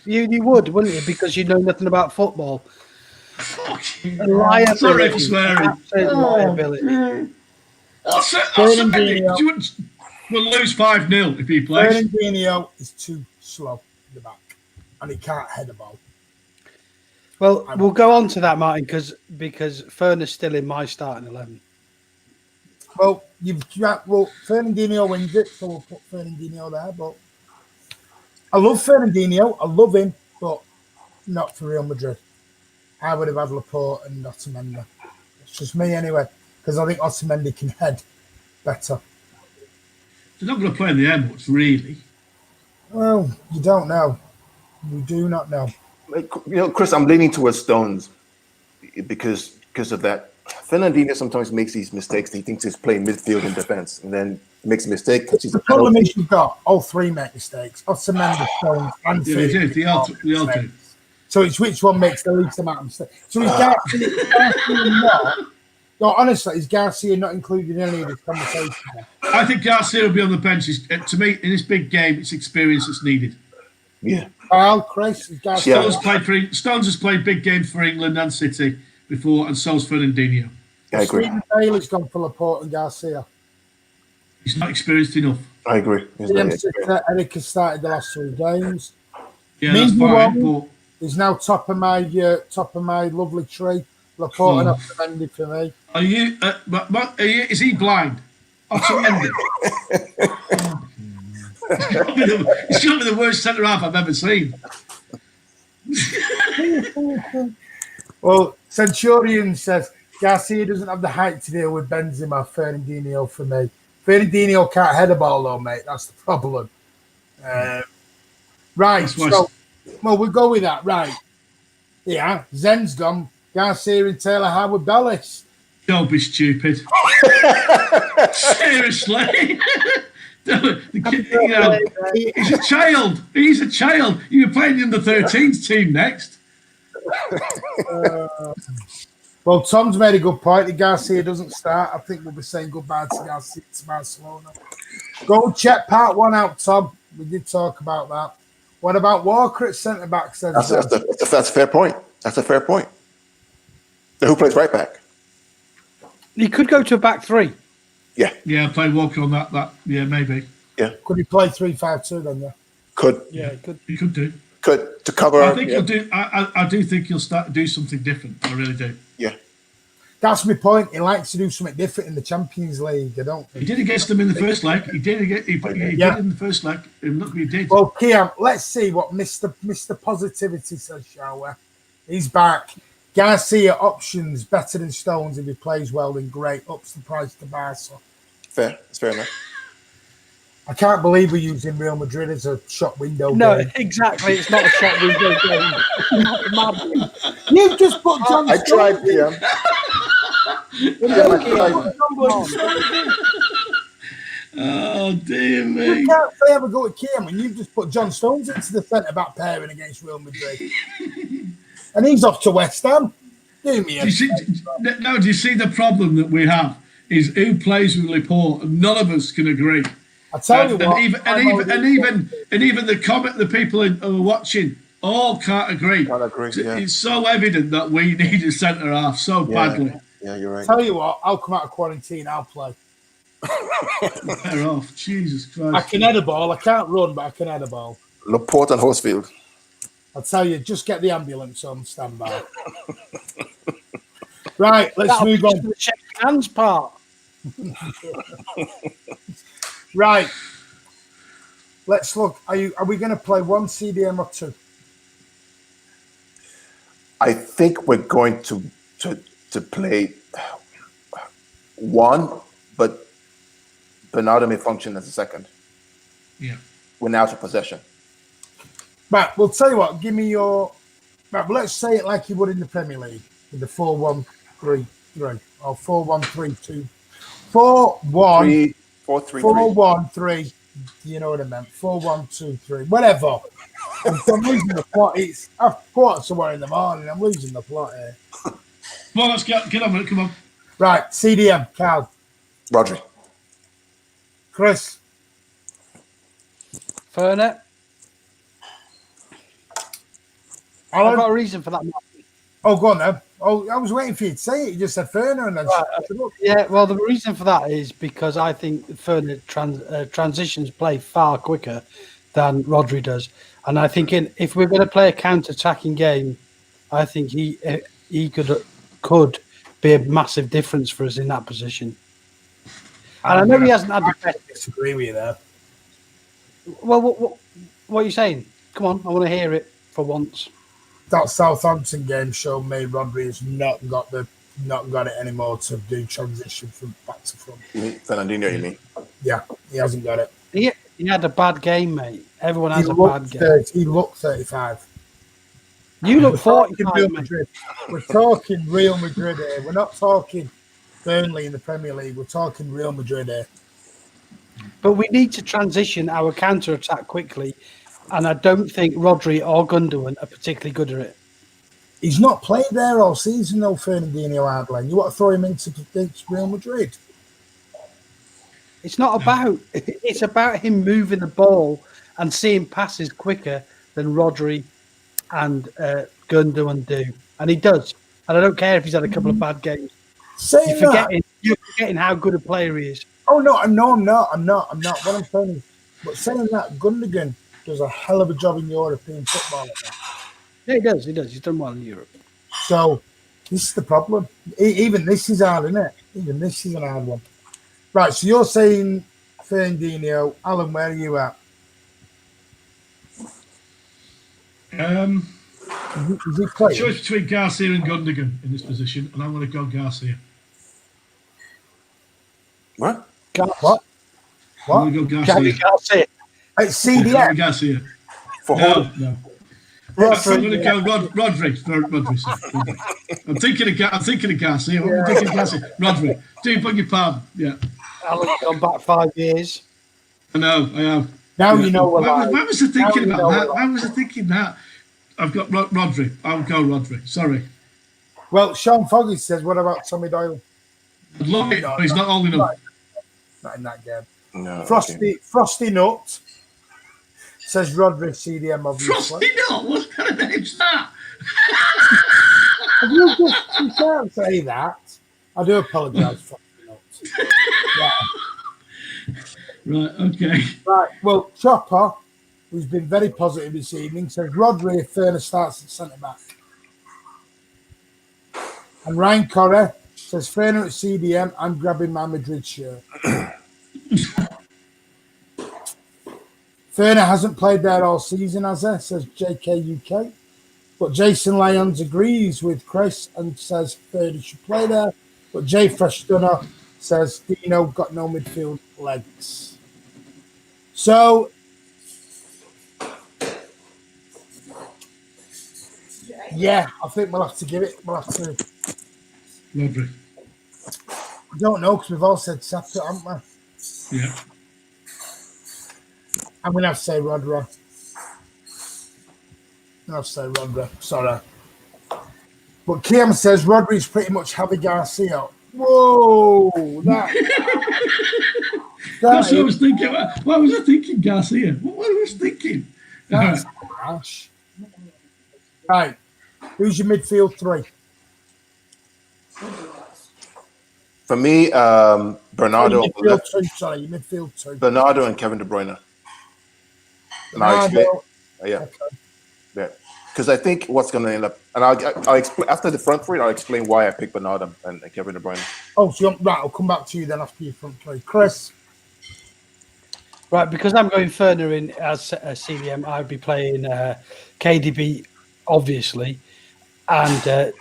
You would, wouldn't you? Because you know nothing about football. Sorry for swearing. Absolute liability. We'll lose 5-0 if he plays. Fernandinho is too slow in the back, and he can't head a ball. Well, we'll go on to that, Martin, because Ferner's still in my starting 11. Well, Fernandinho wins it, so we'll put Fernandinho there. But I love Fernandinho. I love him, but not for Real Madrid. I would have had Laporte and Otamendi. It's just me anyway, because I think Otamendi can head better. They're not going to play in the air much, really. Well, you don't know. You do not know. Chris, I'm leaning towards Stones because of that. Fernandinho sometimes makes these mistakes. He thinks he's playing midfield and defense, and then makes a mistake. The problem is you've got all 3 make mistakes. Otamendi, Stones, and They all do. So it's which one makes the least amount of mistakes. So is Garcia not? No, honestly, is Garcia not included in any of this conversation? I think Garcia will be on the bench. To me, in this big game, it's experience that's needed. Yeah. Carl, Chris, is Garcia. Stones has played big games for England and City before, and so's Fernandinho. I agree. Stephen Bailey's gone for Laporte and Garcia. He's not experienced enough. I agree. Eric has started the last 3 games. Yeah, that's fine. But he's now top of my lovely tree. Laporte and Otamendi for me. Are you? Is he blind? Otamendi. He's got to be the worst centre half I've ever seen. Well, Centurion says Garcia doesn't have the height to deal with Benzema. Fernandinho for me. Fernandinho can't head a ball though, mate. That's the problem. Right. That's why. So, well, we'll go with that. Right. Yeah. Zen's gone. Garcia and Taylor Howard Bellis. Don't be stupid. Seriously. He's a child. He's a child. You're playing in the 13th team next. Well, Tom's made a good point. If Garcia doesn't start, I think we'll be saying goodbye to Garcia to Barcelona. Go check part 1 out, Tom. We did talk about that. What about Walker at centre back? That's a fair point. That's a fair point. So who plays right back? He could go to a back 3. Yeah, play Walker on that. Yeah, maybe. Yeah. Could he play 3-5-2 then? Yeah. Could. Yeah, he could. He could do. Could to cover. I think he'll do. I do think he'll start to do something different. I really do. Yeah. That's my point. He likes to do something different in the Champions League. I don't. He did against them in the first leg. He did did in the first leg. And look what he did. Well, Kiam, let's see what Mr. Positivity says, shall we? He's back. Garcia options better than Stones if he plays well, then great. Ups the price to Barca. Fair. It's fair enough. I can't believe we're using Real Madrid as a shop window No, game. exactly. It's not a shot window game. You just put John I tried, Stones in. Oh dear me! You can't say ever go to Kiam when you just put John Stones into the centre back pairing against Real Madrid, and he's off to West Ham. Do me a Do you see the problem that we have is who plays with Laporte, and none of us can agree. I tell you what, even the people who are watching all can't agree. Can't agree, yeah. It's so evident that we need a centre half so badly. Yeah, you're right. tell you what, I'll come out of quarantine. I'll play. Better off, Jesus Christ! I can head a ball. I can't run, but I can head a ball. Laporte and Horsfield. I'll tell you, just get the ambulance on standby. Right, let's That'll move be on. the shake hands part. Right, let's look. Are we going to play 1 CDM or 2? I think we're going to play 1, but Bernardo may function as a second. Yeah. We're now to possession. Right, we'll tell you what. Give me your. Right, but let's say it like you would in the Premier League with the 4-1-3-3 or 4-1-3-2. 4-1. 4-3-3. 4-1-3. You know what I meant? 4-1-2-3. Whatever. I'm losing the plot. I've got somewhere in the morning. I'm losing the plot here. Come on, let's get on with it. Come on. Right, CDM, Cal, Rodri. Chris, Fernet. I've Alan. got a reason for that. Oh, go on then. Oh, I was waiting for you to say it. You just said Ferner and then. Yeah, well, the reason for that is because I think Fernet transitions play far quicker than Rodri does, and I think if we're going to play a counter-attacking game, I think he could be a massive difference for us in that position. And I know he hasn't had the best. I disagree with you there. Well, what are you saying? Come on, I want to hear it for once. That Southampton game showed me Rodri has not got it anymore to do transition from back to front. Fernandinho, you mean? Yeah, he hasn't got it. He had a bad game, mate. Everyone has a bad game. He looked 35. You look We're 45, talking Real mate. Madrid. We're talking Real Madrid here. We're not talking Burnley in the Premier League. We're talking Real Madrid here. But we need to transition our counter-attack quickly, and I don't think Rodri or Gundogan are particularly good at it. He's not played there all season, though, Fernandinho hardly. You want to throw him into Real Madrid? It's not about. It's about him moving the ball and seeing passes quicker than Rodri and Gundogan do, and he does. And I don't care if he's had a couple of bad games. You're forgetting how good a player he is. Oh no, I'm not. What I'm saying is, but saying that, Gundogan does a hell of a job in European football. Yeah, he does. He's done well in Europe. So this is the problem. Even this is hard, isn't it? Even this is an hard one. Right. So you're saying Fernandinho. Alan, where are you at? Is he playing? Choice between Garcia and Gundogan in this position, and I'm going to go Garcia. What? What? I'm going to go Garcia. Garcia. It's CDM. Garcia. For No, home, no. Rodri. I'm going to go Rodri. Sorry. I'm thinking of Garcia. I'm thinking of Garcia. Rodri. Do you beg your pardon? Yeah. Alan's gone back 5 years. I know. I have. Now Yeah. you know we're Why live. was I thinking Now you about know that? we're Why was I thinking that? I've got Rodri. I'll go Rodri. Sorry. Well, Sean Foggy says, what about Tommy Doyle? I'd love it, No, but he's not old enough. Not in that game. no, Frosty Nut says Rodri CDM, obviously. Frosty Nut? What kind of name's that? You can't say that. I do apologise, Frosty Nut. Yeah. Right, okay. Right, well, Chopper, who's been very positive this evening, says Rodri if Ferner starts at centre-back. And Ryan Corrie says Ferner at CDM, I'm grabbing my Madrid shirt. Ferner hasn't played there all season, has he? Says JKUK. But Jason Lyons agrees with Chris and says Ferner should play there. But Jay Fresh Stunner says Dino got no midfield legs. So, yeah, I think we'll have to give it. We'll have to. Rodri. I don't know because we've all said separate, haven't we? Yeah. I'm going to have to say Rodri. Sorry. But Kim says Rodri's pretty much Javi Garcia. Whoa! That's what I was thinking. What was I thinking, Garcia? What was I thinking? That's harsh. Right. Who's your midfield three? for me, Bernardo. Your midfield two, sorry, your midfield two. Bernardo and Kevin De Bruyne. And I'll explain. Yeah. Okay. Yeah. Because I think what's going to end up, and I'll explain after the front three. I'll explain why I picked Bernardo and Kevin De Bruyne. Oh, so right, I'll come back to you then after your front three, Chris. Right, because I'm going Ferner in as a CDM, I'd be playing KDB, obviously, and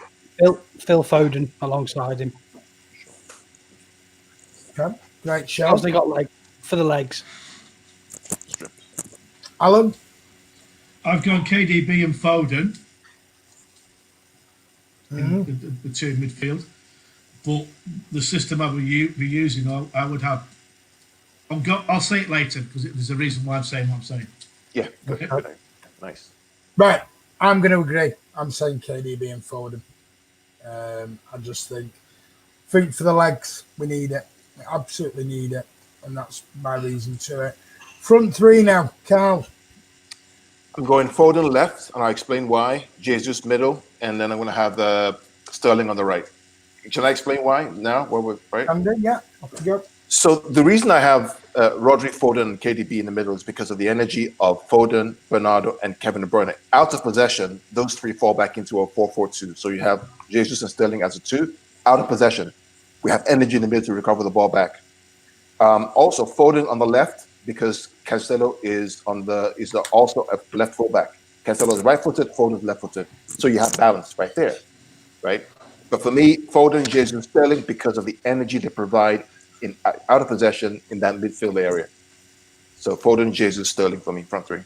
Phil Foden alongside him. Okay, great show. Because they got leg for the legs. Alan. I've gone KDB and Foden in the two midfield, but the system I would be using, I would have. I'll say it later because there's a reason why I'm saying what I'm saying. Yeah. Okay. Good. Nice. Right, I'm going to agree. I'm saying KDB and Foden. I just think for the legs, we need it. We absolutely need it, and that's my reason to it. Front three now, Carl. I'm going Foden left, and I'll explain why. Jesus middle, and then I'm going to have Sterling on the right. Can I explain why now? Right? Yeah, off you go. So the reason I have Rodri, Foden, and KDB in the middle is because of the energy of Foden, Bernardo, and Kevin De Bruyne. Out of possession, those three fall back into a 4-4-2. So you have Jesus and Sterling as a 2. Out of possession, we have energy in the middle to recover the ball back. Also, Foden on the left because Cancelo is also a left fullback. Cancelo is right-footed, Foden is left-footed. So you have balance right there, right? But for me, Foden, Jesus, Sterling because of the energy they provide in out of possession in that midfield area. So Foden, Jesus, Sterling for me, front three.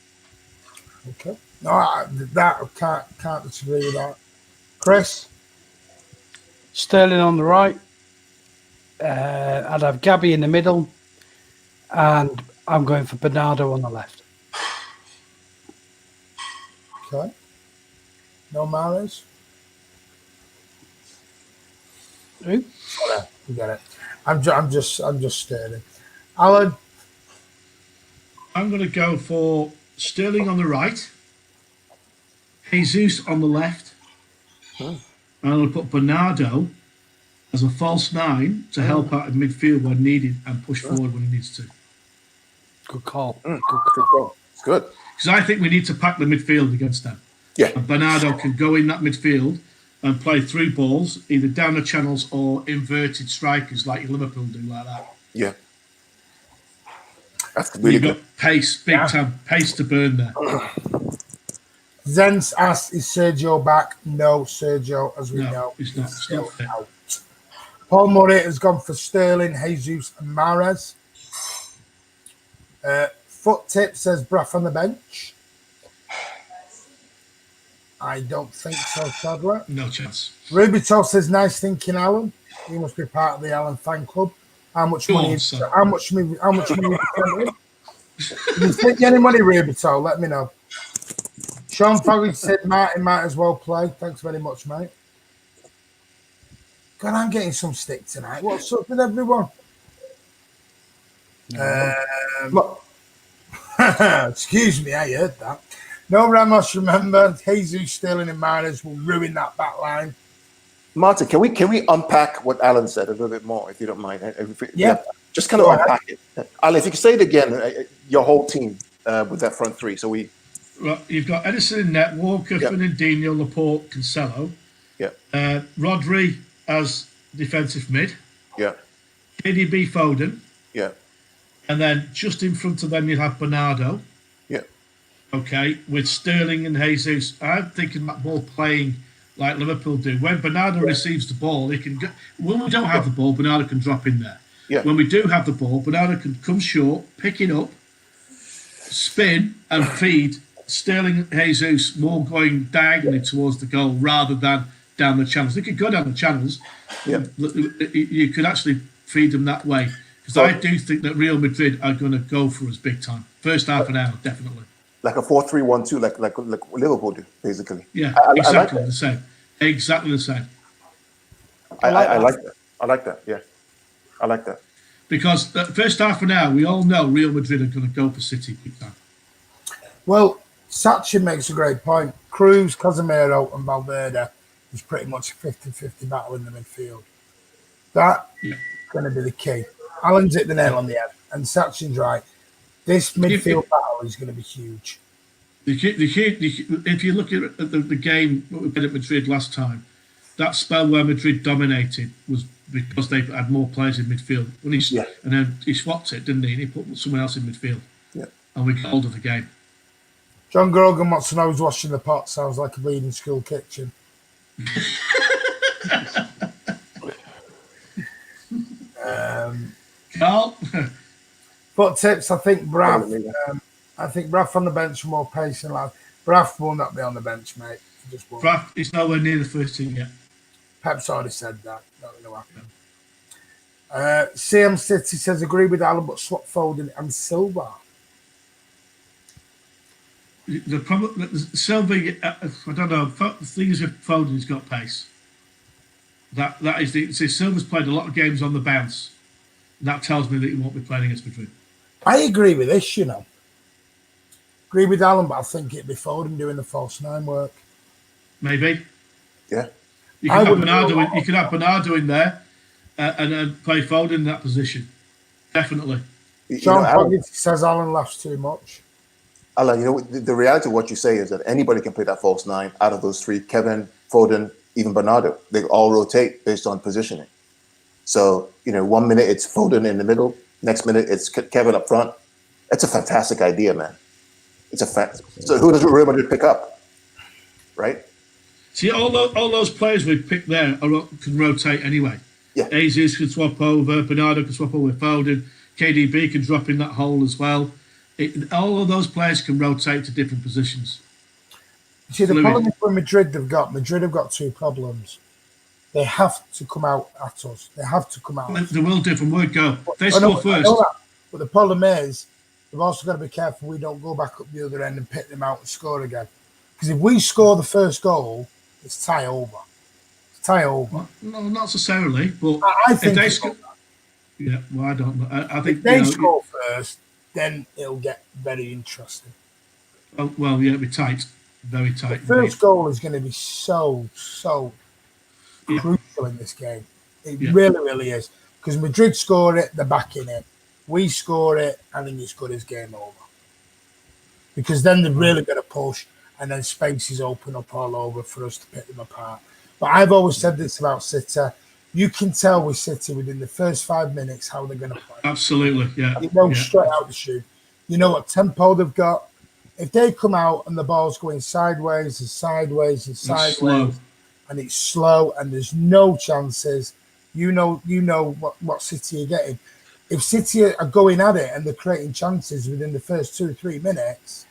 Okay. No, I can't disagree with that. Chris? Sterling on the right. I'd have Gabby in the middle. And I'm going for Bernardo on the left. Okay. No Mahrez? Who? Oh, you get it. I'm just Sterling. Alan? I'm going to go for Sterling on the right, Jesus on the left, and I'm going to put Bernardo as a false 9 to help out in midfield when needed and push forward when he needs to. Good call. Good call. It's good. Because I think we need to pack the midfield against them. Yeah. And Bernardo can go in that midfield and play through balls, either down the channels or inverted strikers like Liverpool do like that. Yeah. That's really You've good. got pace, big time pace to burn there. Zen's asked, is Sergio back? No, Sergio, as we No, know, he's not. is It's not still fit. out. Paul Murray has gone for Sterling, Jesus, and Mahrez. Foot Tip says Braff on the bench. I don't think so, sadly. No chance. Rubito says, nice thinking, Alan. He must be part of the Alan fan club. How much Go money? on, son. How much money? Have you sent him? If you sent you any money, Rubito, let me know. Sean Farage said, Martin might as well play. Thanks very much, mate. God, I'm getting some stick tonight. What's up with everyone? Excuse me, I heard that. No, Ramos, remember, Jesus, Sterling and Mahrez will ruin that back line. Martin, can we unpack what Alan said a little bit more, if you don't mind? Yeah. Just kind of unpack it. Alan, if you could say it again, your whole team with that front three. So Well, you've got Edison in net, Walker, Fernandinho, Laporte, Cancelo. Yeah. Rodri as defensive mid. Yeah. KDB, Foden. Yeah. And then just in front of them, you'd have Bernardo. Yeah. Okay, with Sterling and Jesus. I'm thinking that ball playing like Liverpool do. When Bernardo receives the ball, he can go. When we don't have the ball, Bernardo can drop in there. Yeah. When we do have the ball, Bernardo can come short, pick it up, spin, and feed Sterling and Jesus more going diagonally towards the goal rather than down the channels. They could go down the channels. Yeah. You could actually feed them that way. Because I do think that Real Madrid are going to go for us big time. First half an hour, definitely. Like a 4-3-1-2, like Liverpool do, basically. Yeah, exactly the same. Exactly the same. I like that. I like that. Yeah, I like that. Because first half an hour, we all know Real Madrid are going to go for City big time. Well, Sachin makes a great point. Cruz, Casemiro, and Valverde is pretty much a 50-50 battle in the midfield. That's going to be the key. Alan's hit the nail on the head, and Sachin's right. This midfield battle is going to be huge. If you look at the game that we played at Madrid last time, that spell where Madrid dominated was because they had more players in midfield. And then he swapped it, didn't he? And he put someone else in midfield. Yeah. And we got hold of the game. John Grogan wants to know who's washing the pot. Sounds like a bleeding school kitchen. Carl? But tips, I think Braff on the bench more patient. Like Braff will not be on the bench, mate. Just won't. Braff is nowhere near the first team yet. Pep's already said that. Not going to happen. CM City says agree with Alan, but swap Foden and Silva. The problem, Silva, I don't know. The thing is with Foden, he's got pace. That is the. So Silva's played a lot of games on the bounce. That tells me that he won't be playing against Madrid. I agree with this, you know. Agree with Alan, but I think it'd be Foden doing the false nine work. Maybe. Yeah. You can have Bernardo in there and play Foden in that position. Definitely. John Poggett says Alan laughs too much. Alan, you know, the reality of what you say is that anybody can play that false nine out of those three. Kevin, Foden, even Bernardo. They all rotate based on positioning. So, 1 minute it's Foden in the middle. Next minute it's Kevin up front. It's a fantastic idea, man. It's a fact. So who does Real Madrid pick up? Right? See, all those players we've picked there can rotate anyway. Yeah. Jesus can swap over. Bernardo can swap over with Foden. KDB can drop in that hole as well. All of those players can rotate to different positions. See, the problem is with Madrid have got two problems. They have to come out at us. They have to come out. They will do from word go. They score first. But the problem is, we've also got to be careful we don't go back up the other end and pick them out and score again. Because if we score the first goal, it's tie over. It's tie over. Well, no, not necessarily. But I think if they score, yeah. Well, I don't know. I think if they score first, then it'll get very interesting. Oh, well, yeah, it'll be tight, very tight. The first goal is going to be so crucial in this game. It really, really is. Because Madrid score it, they're back in it. We score it, I think it's good as game over. Because then they're really going to push, and then spaces open up all over for us to pick them apart. But I've always said this about City. You can tell with City within the first 5 minutes how they're going to play. Absolutely, yeah. You know straight out the shoot. You know what tempo they've got. If they come out and the ball's going sideways and sideways and sideways, and it's slow and there's no chances, you know what City are getting. If City are going at it and they're creating chances within the first 2 or 3 minutes,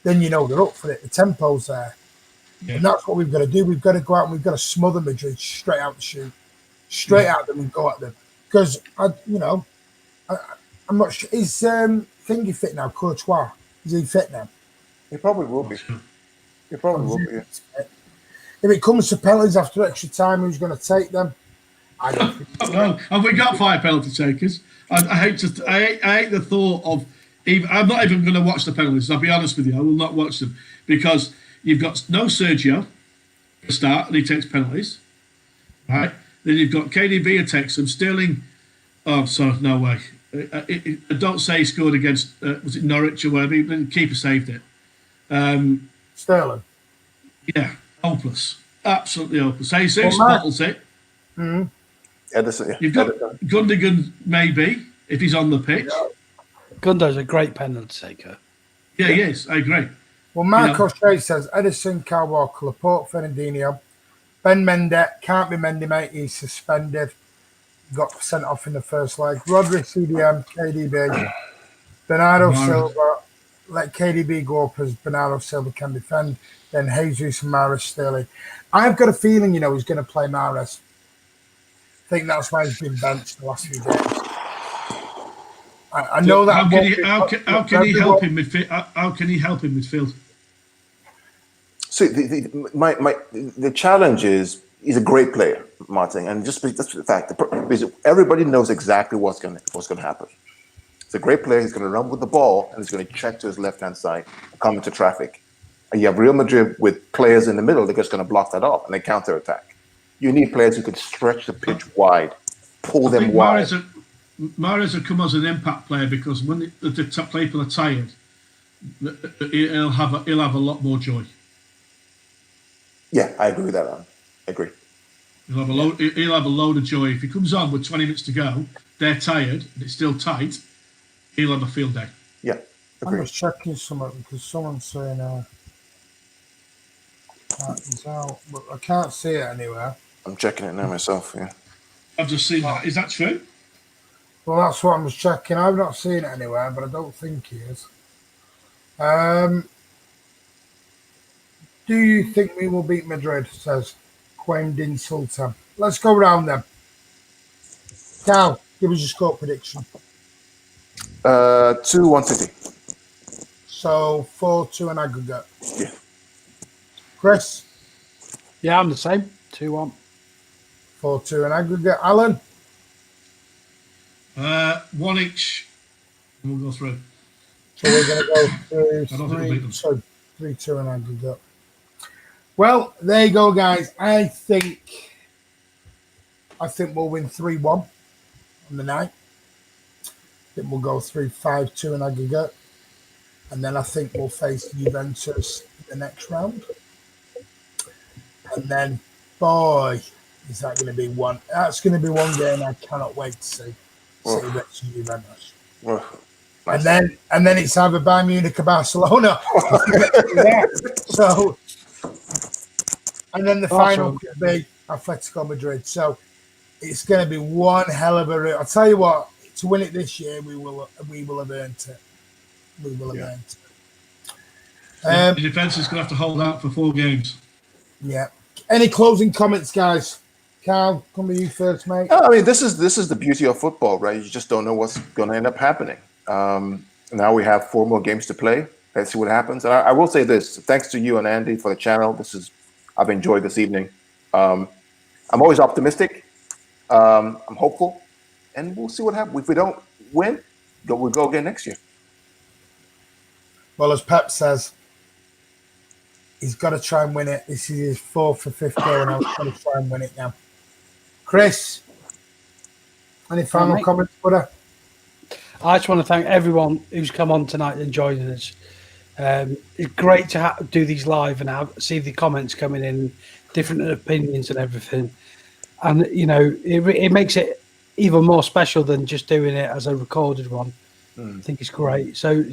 then you know they're up for it. The tempo's there. Yeah. And that's what we've got to do. We've got to go out and we've got to smother Madrid straight out the chute, straight at them and go at them. Because, I'm not sure. Is Thingy fit now? Courtois? Is he fit now? He probably will be. He probably will be. Yeah. If it comes to penalties after extra time, who's going to take them? I don't think. No, and we got 5 penalty takers. I hate the thought of even. I'm not even going to watch the penalties. I'll be honest with you. I will not watch them because you've got no Sergio to start, and he takes penalties, right? Then you've got KDB who takes them. Sterling. Oh, so no way. Don't say he scored against was it Norwich or whatever. The keeper saved it. Sterling. Yeah, hopeless. Absolutely hopeless. Jesus bottles it. Mm-hmm. Edison, yeah. You've got Gundogan, maybe, if he's on the pitch. Gundogan's a great penalty taker. Yeah, he is. I agree. Well, Mark O'Shea says Edison, Kyle Walker, Laporte, Fernandinho, Ben Mendet, can't be Mendy, mate. He's suspended. Got sent off in the first leg. Rodri, CDM, KDB, Bernardo Silva. Let KDB go up as Bernardo Silva can defend. Then Jesus and Mahrez Sterling. I've got a feeling, he's going to play Mahrez. I think that's why he's been benched the last few games. I know that. How can he help him midfield? How can he help him midfield? See, the challenge is he's a great player, Martin, and that's the fact. Everybody knows exactly what's going to happen. He's a great player. He's going to run with the ball and he's going to check to his left-hand side, come into traffic. And you have Real Madrid with players in the middle. They're just going to block that off and they counter-attack. You need players who can stretch the pitch wide, pull them wide. Mahrez will come as an impact player because when the top people are tired, he'll have a lot more joy. Yeah, I agree with that. I agree. He'll have a load of joy if he comes on with 20 minutes to go. They're tired and it's still tight. He'll have a field day. Yeah, I'm just checking something because someone's saying he's out, but I can't see it anywhere. I'm checking it now myself. Yeah, I've just seen that. Is that true? Well, that's what I'm just checking. I've not seen it anywhere, but I don't think he is. Do you think we will beat Madrid? Says Quaim Din Sultan. Let's go round them. Cal, give us your score prediction. 2-1 City. So 4-2 an aggregate. Yeah. Chris? Yeah, I'm the same. 2-1. 4-2 an aggregate. Alan? 1 each. And we'll go through. So we're going to go through 3-2 an aggregate. Well, there you go, guys. I think we'll win 3-1 on the night. I think we'll go through 5-2 in aggregate. And then I think we'll face Juventus the next round. And then, boy, is that going to be one. That's going to be one game I cannot wait to see. City versus Juventus. Nice. And then it's either Bayern Munich or Barcelona. So, and then the final could be Atletico Madrid. So it's going to be one hell of a route. I'll tell you what, to win it this year, we will have earned it. We will have earned it. The defence is going to have to hold out for 4 games. Yeah. Any closing comments, guys? Carl, come with you first, mate. I mean, this is the beauty of football, right? You just don't know what's going to end up happening. Now we have 4 more games to play. Let's see what happens. And I will say this: thanks to you and Andy for the channel. I've enjoyed this evening. I'm always optimistic. I'm hopeful, and we'll see what happens. If we don't win, we'll go again next year. Well, as Pep says, he's got to try and win it. This is his 4th or 5th goal, and he's got to try and win it now. Chris, any final comments, brother? I just want to thank everyone who's come on tonight and joined us. It's great to do these live and see the comments coming in, different opinions and everything. And, it makes it even more special than just doing it as a recorded one. I think it's great. So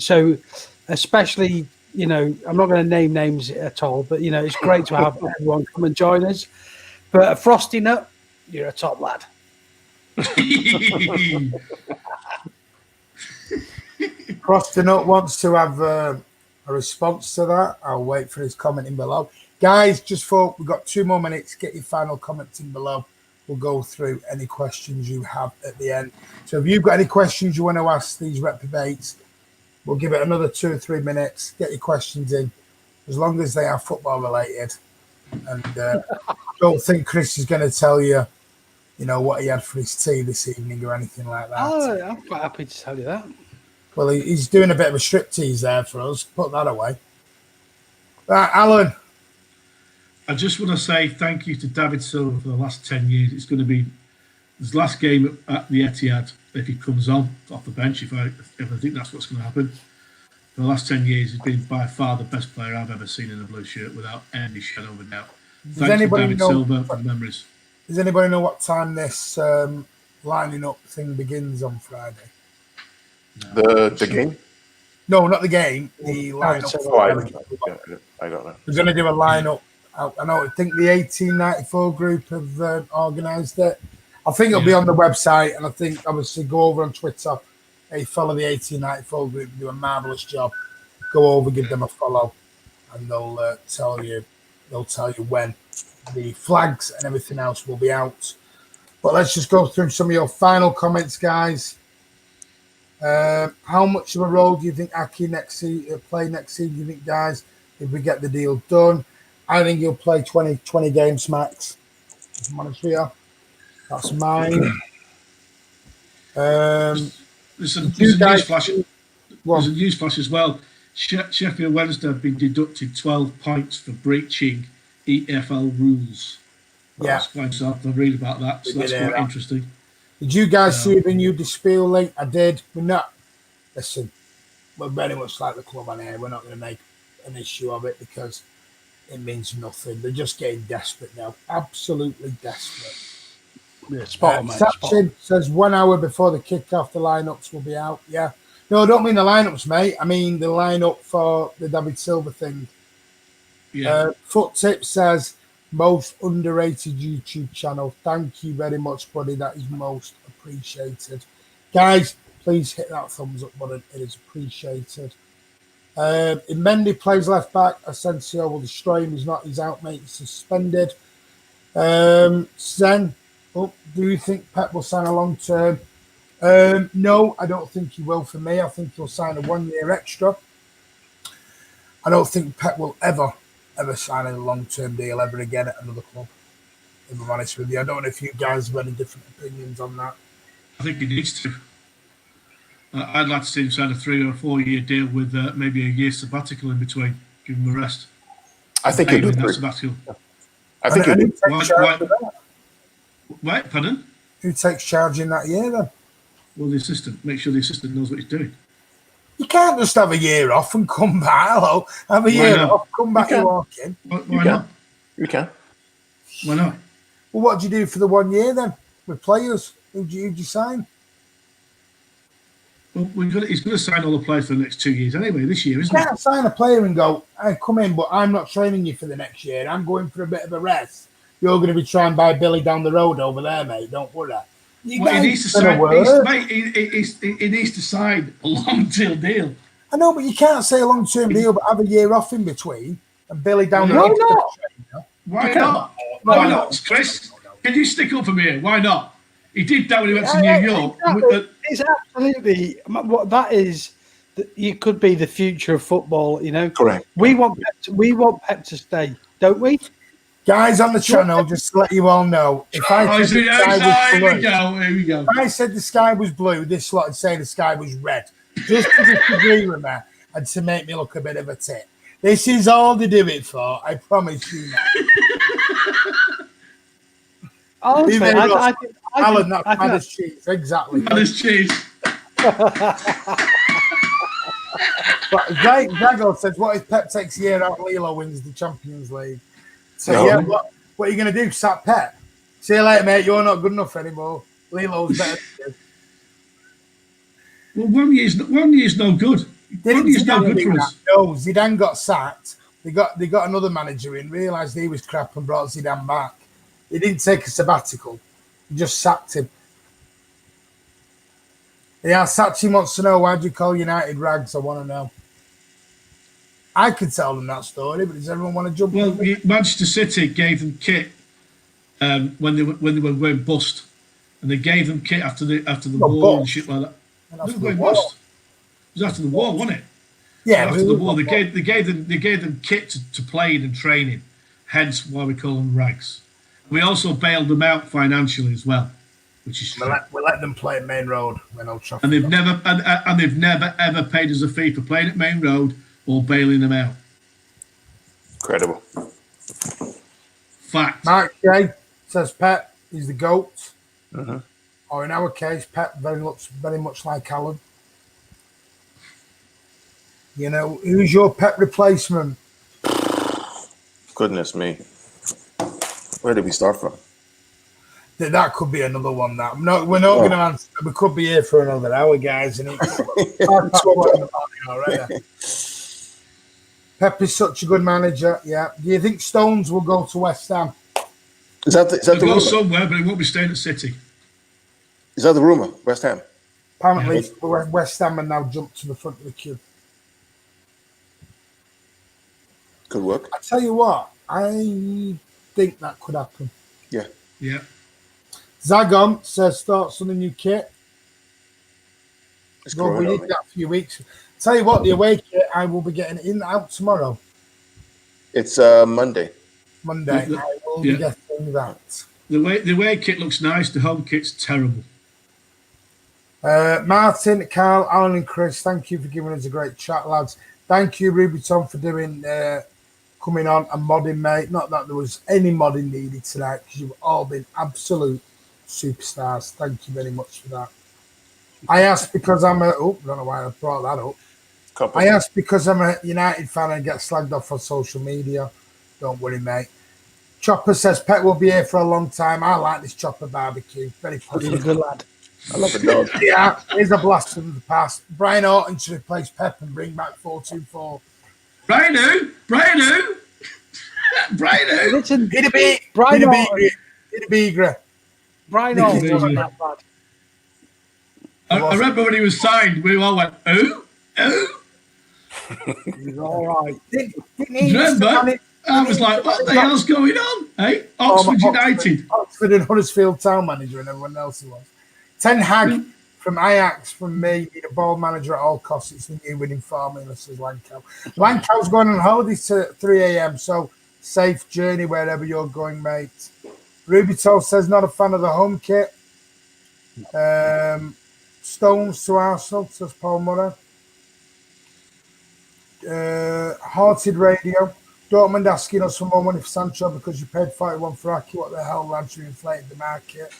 especially, I'm not going to name names at all, but, it's great to have everyone come and join us. But a Frosty Nut, you're a top lad. Frosty Nut wants to have a response to that. I'll wait for his commenting below. Guys, just for we've got 2 more minutes. Get your final comments in below. We'll go through any questions you have at the end. So if you've got any questions you want to ask these reprobates, we'll give it another 2 or 3 minutes. Get your questions in, as long as they are football related. And don't think Chris is going to tell you, what he had for his tea this evening or anything like that. Oh, I'm quite happy to tell you that. Well, he's doing a bit of a striptease there for us. Put that away. Right, Alan. I just want to say thank you to David Silva for the last 10 years. It's going to be his last game at the Etihad if he comes on off the bench, if I think that's what's going to happen. For the last 10 years, he's been by far the best player I've ever seen in a blue shirt without any shadow of a doubt. Thanks to David Silva for the memories. Does anybody know what time this lining up thing begins on Friday? No. The game? No, not the game. The lineup. I don't know. We're going to do a lineup. I think the 1894 group have organised it. I think it'll be on the website, and I think obviously go over on Twitter. Hey, follow the 1894 group, do a marvellous job. Go over, give them a follow, and they'll tell you when the flags and everything else will be out. But let's just go through some of your final comments, guys. How much of a role do you think Aki play next season? Do you think, guys, if we get the deal done? I think he'll play 20 games max. If I'm honest with you. That's mine. There's a news flash. There's a news flash as well. Sheffield Wednesday have been deducted 12 points for breaching EFL rules. Yeah. That's quite sad to read about that. So that's quite interesting. Did you guys see the new Despiel link? I did. We're not. Listen, we're very much like the club on here. We're not going to make an issue of it because it means nothing. They're just getting desperate now. Absolutely desperate. Yeah, spot on, mate. Sachin says 1 hour before the kickoff, the lineups will be out. Yeah. No, I don't mean the lineups, mate. I mean the lineup for the David Silva thing. Yeah. Foot Tip says most underrated YouTube channel. Thank you very much, buddy. That is most appreciated. Guys, please hit that thumbs up button. It is appreciated. If Mendy plays left back, Asensio will destroy him. He's out, mate. He's suspended. Zen, do you think Pep will sign a long term? No, I don't think he will for me. I think he'll sign a 1 year extra. I don't think Pep will ever sign a long term deal ever again at another club. If I'm honest with you, I don't know if you guys have any different opinions on that. I think he needs to. I'd like to see him sign a 3 or 4 year deal with maybe a year sabbatical in between. Give him a rest. I think he'll do that sabbatical. I think he'll do. Wait, pardon? Who takes charge in that year then? Well, the assistant. Make sure the assistant knows what he's doing. You can't just have a year off and come back. Hello, have a year off, come back and walk in. Why not? You can. Why not? Well, what do you do for the 1 year then with players? Who'd you sign? Well, he's going to sign all the players for the next 2 years anyway. This year, isn't You can't sign a player and go, "Hey, come in, but I'm not training you for the next year. I'm going for a bit of a rest. You're going to be trying by Billy down the road over there, mate. Don't worry." He needs to sign a long-term deal. I know, but you can't say a long-term deal, but have a year off in between and Billy down the Why road. not? Why not? Why not, Chris? Can you stick up for me here? Why not? He did that when he went to New York. Exactly. It's absolutely what that is. You could be the future of football. Correct. We want Pep to stay, don't we? Guys on the channel, just to let you all know, if I said here we go. If I said the sky was blue, this lot would say the sky was red. Just to disagree with me and to make me look a bit of a tit. This is all they do it for. I promise you that. Honestly, Alan, that's Madder's cheese. Exactly. Madder's cheese. But Drago says, what if Pep takes a year out, Lilo wins the Champions League? So, what are you going to do? Sack Pep? See you later, mate. You're not good enough anymore. Lilo's better than you. Well, 1 year's no good. 1 year's no good for us. No, Zidane got sacked. They got another manager in, realised he was crap and brought Zidane back. He didn't take a sabbatical. He just sacked him. Yeah, Sachi wants to know, why do you call United rags? I want to know. I could tell them that story, but does everyone want to jump Well, in? Manchester City gave them kit when they were going bust, and they gave them kit after the No, war and bust. shit like that. And They after were the going war. bust. It was after the war, wasn't it? Yeah, After the war, but they gave them kit to play in and training. Hence why we call them rags. We also bailed them out financially as well, which is true. we let them play at Main Road when Old Trafford. And they've never ever paid us a fee for playing at Main Road or bailing them out. Incredible. Fact. Mark J says Pep is the GOAT. Mm-hmm. Or in our case, Pep looks very much like Alan. You know, who's your Pep replacement? Goodness me. Where did we start from? That could be another one. That we're not going to answer. We could be here for another hour, guys. And it's already. Pep is such a good manager. Yeah. Do you think Stones will go to West Ham? Is that the They'll go rumor? somewhere, but he won't be staying at City. Is that the rumor? West Ham. Apparently, West Ham are now jumped to the front of the queue. Could work. I tell you what, I think that could happen. Yeah. Yeah. Zagon says thoughts on the new kit. It's Well, we growing on did me. that a few weeks. Tell you what, the away kit, I will be getting it out tomorrow, It's Monday. Monday. I will be getting that. The away kit looks nice. The home kit's terrible. Martin, Carl, Alan, and Chris, thank you for giving us a great chat, lads. Thank you, Ruby Tom, for doing coming on and modding, mate. Not that there was any modding needed tonight because you've all been absolute superstars. Thank you very much for that. I asked because I'm a. Oh, I don't know why I brought that up. I asked because I'm a United fan and get slagged off on social media. Don't worry, mate. Chopper says Pet will be here for a long time. I like this Chopper barbecue. Very He's a positive. good lad. I love it, dog. Yeah, here's a blast from the past. Brian Orton should replace Pep and bring back 424. Brian who? Brian who? Brian who? Listen, It'd be Brian Orton. It'd be great. Brian Nicky Orton wasn't Jones. that bad. I remember when he was signed, we all went, who? Who? He's all right. Didn't he Remember? I was like, what the hell's going on? Hey, Oxford United. Oxford and Huddersfield town manager and everyone else he was. Ten Hag from Ajax from me. Need a ball manager at all costs. It's the new winning formula, says Lankow. Lankow's going on holiday to 3 a.m. So safe journey wherever you're going, mate. Ruby Toll says not a fan of the home kit. Stones to Arsenal, says Paul Murray. Haunted Radio. Dortmund asking us for more money for Sancho because you paid 41 for Aki. What the hell, lads? You inflated the market.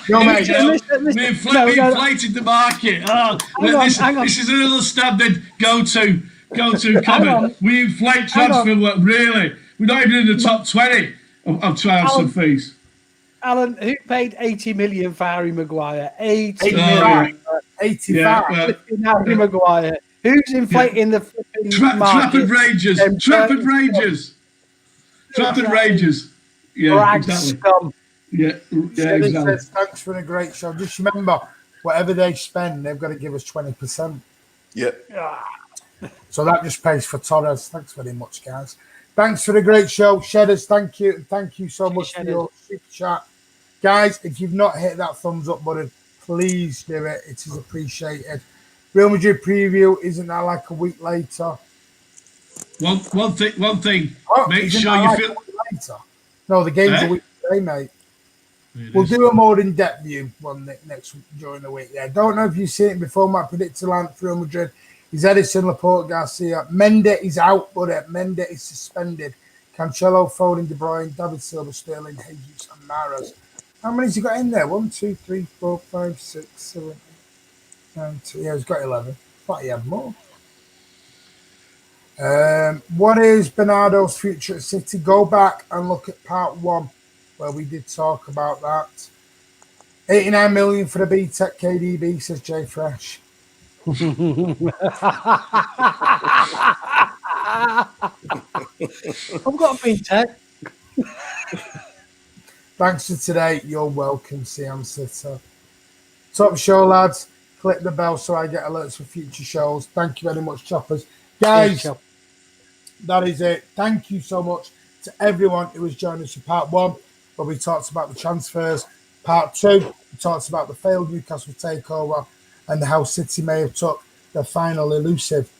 No, mate. We inflated the market. Oh, Hang on. This is another standard go-to comment. We inflate transfer work, really. We're not even in the top 20 of transfer fees. Alan, who paid 80 million for Harry Maguire? 80 85. million. 85. Yeah, Harry Maguire. Who's inflating the flipping market? Trafford Rangers. Trafford Rangers. Trafford Rangers. Yeah, Rag exactly. scum. Yeah, Shelley exactly. says, thanks for a great show. Just remember, whatever they spend, they've got to give us 20%. Yeah. So that just pays for Torres. Thanks very much, guys. Thanks for the great show. Shedders, thank you. And thank you so much for your super chat. Guys, if you've not hit that thumbs up button, please do it. It is appreciated. Real Madrid preview, isn't that like a week later? One thing. Oh, Make isn't sure that you like feel. a week later? No, the game's a week today, mate. We'll do a more in-depth view one next week during the week. Yeah, don't know if you've seen it before. My predictor line for Real Madrid is Edison, Laporte, Garcia. Mendes is out, but Mendes is suspended. Cancelo, Foden, De Bruyne, David Silva, Sterling, Jesus, and Mahrez. How many's he got in there? 1, 2, 3, 4, 5, 6, 7, 8, 9, 10. Yeah, he's got 11. Thought he had more. What is Bernardo's future at City? Go back and look at part 1 where we did talk about that. 89 million for the B-Tech KDB, says Jay Fresh. I've got a B-Tech. Thanks for today. You're welcome, Siam Sitter. Top show, lads. click the bell so I get alerts for future shows. Thank you very much, Choppers. Guys, Chop. that is it. Thank you so much to everyone who was joining us for part 1, where we talked about the transfers. Part 2, we talked about the failed Newcastle takeover and how City may have took the final elusive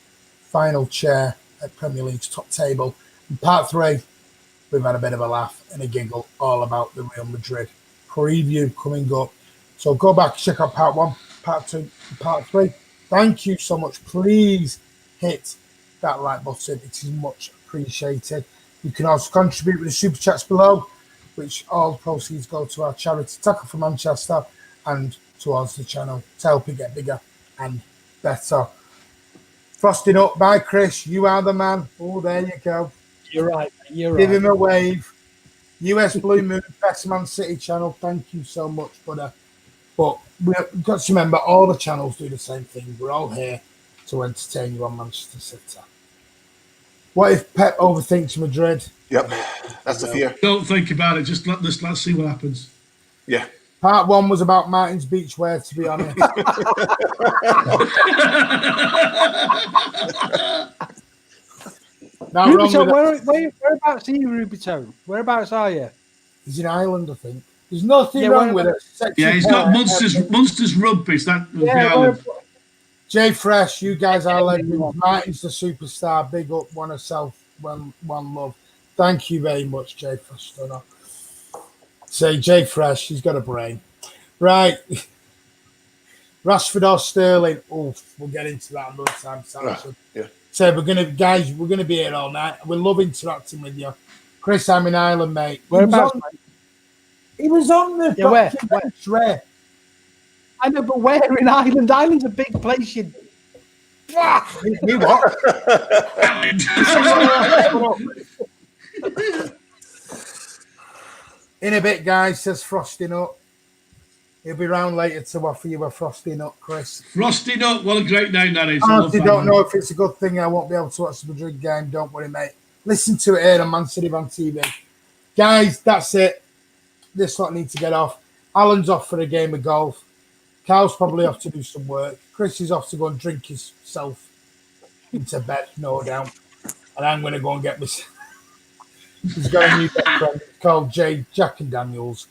final chair at Premier League's top table. In part 3, we've had a bit of a laugh and a giggle all about the Real Madrid preview coming up. So go back and check out part 1, part 2, and part 3. Thank you so much. Please hit that like button. It is much appreciated. You can also contribute with the super chats below, which all proceeds go to our charity Tackle for Manchester and towards the channel to help it get bigger and better. Frosting up by Chris. You are the man. Oh, there you go. You're right. You're Give right. him a wave. US Blue Moon, Best Man City channel. Thank you so much, brother. But we've got to remember, all the channels do the same thing. We're all here to entertain you on Manchester City. What if Pep overthinks Madrid? Yep, that's the fear. Don't think about it. Just let's see what happens. Yeah. Part 1 was about Martin's beachwear, to be honest. Not wrong Rubito, with whereabouts are you, Rubito? Whereabouts are you? He's in Ireland, I think. There's nothing Yeah, wrong with it. Sexy Yeah, he's pair. got Munsters rugby. That was the island. Jay Fresh, you guys are legends. Martin's the superstar. Big up, one herself, one love. Thank you very much, Jay Fresh. Say Jay Fresh, he's got a brain. Right. Rashford or Sterling. Oof, we'll get into that another time, Samson. Yeah. So we're gonna be here all night. We love interacting with you. Chris, I'm in Ireland, mate. Whereabouts? He was on the where? Where? I know, but where in Ireland? Ireland's a big place. You You what? In a bit, guys, says Frosty Nut. He'll be round later to offer you a Frosty Nut, Chris. Frosty Nut, what a great name that is. I honestly don't know if it's a good thing. I won't be able to watch the Madrid game. Don't worry, mate. Listen to it here on Man City on TV. Guys, that's it. This lot needs to get off. Alan's off for a game of golf. Carl's probably off to do some work. Chris is off to go and drink himself into bed, no doubt. And I'm going to go and get this. He's got a new best friend called Jack and Daniels.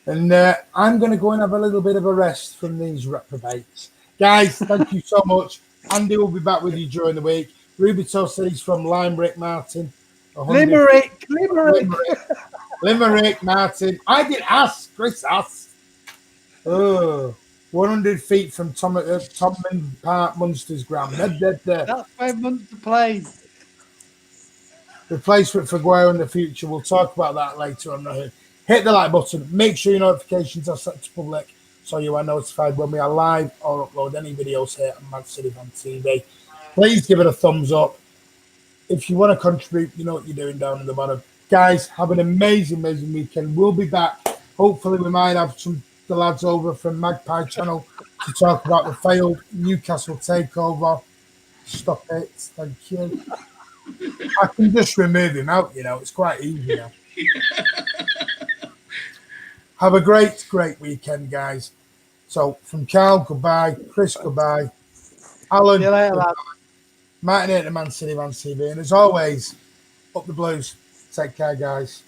And I'm going to go and have a little bit of a rest from these reprobates. Guys, thank you so much. Andy will be back with you during the week. Rubito said he's from Limerick, Martin. Limerick. Limerick, Martin. I did ask. Chris asked. Oh, 100 feet from Todman Park, Munster's ground. That's where Munster played. Replacement for Guerrero in the future. We'll talk about that later on. Hit the like button. Make sure your notifications are set to public so you are notified when we are live or upload any videos here on Man City on TV. Please give it a thumbs up. If you want to contribute, you know what you're doing down in the bottom. Guys, have an amazing weekend. We'll be back. Hopefully, we might have the lads over from Magpie Channel to talk about the failed Newcastle takeover. Stop it. Thank you. I can just remove him out, It's quite easy now. Have a great weekend, guys. So, from Carl, goodbye. Chris, goodbye. Alan, See you later, lad. Martin at the Man City, Man TV. And as always, up the Blues. Take care, guys.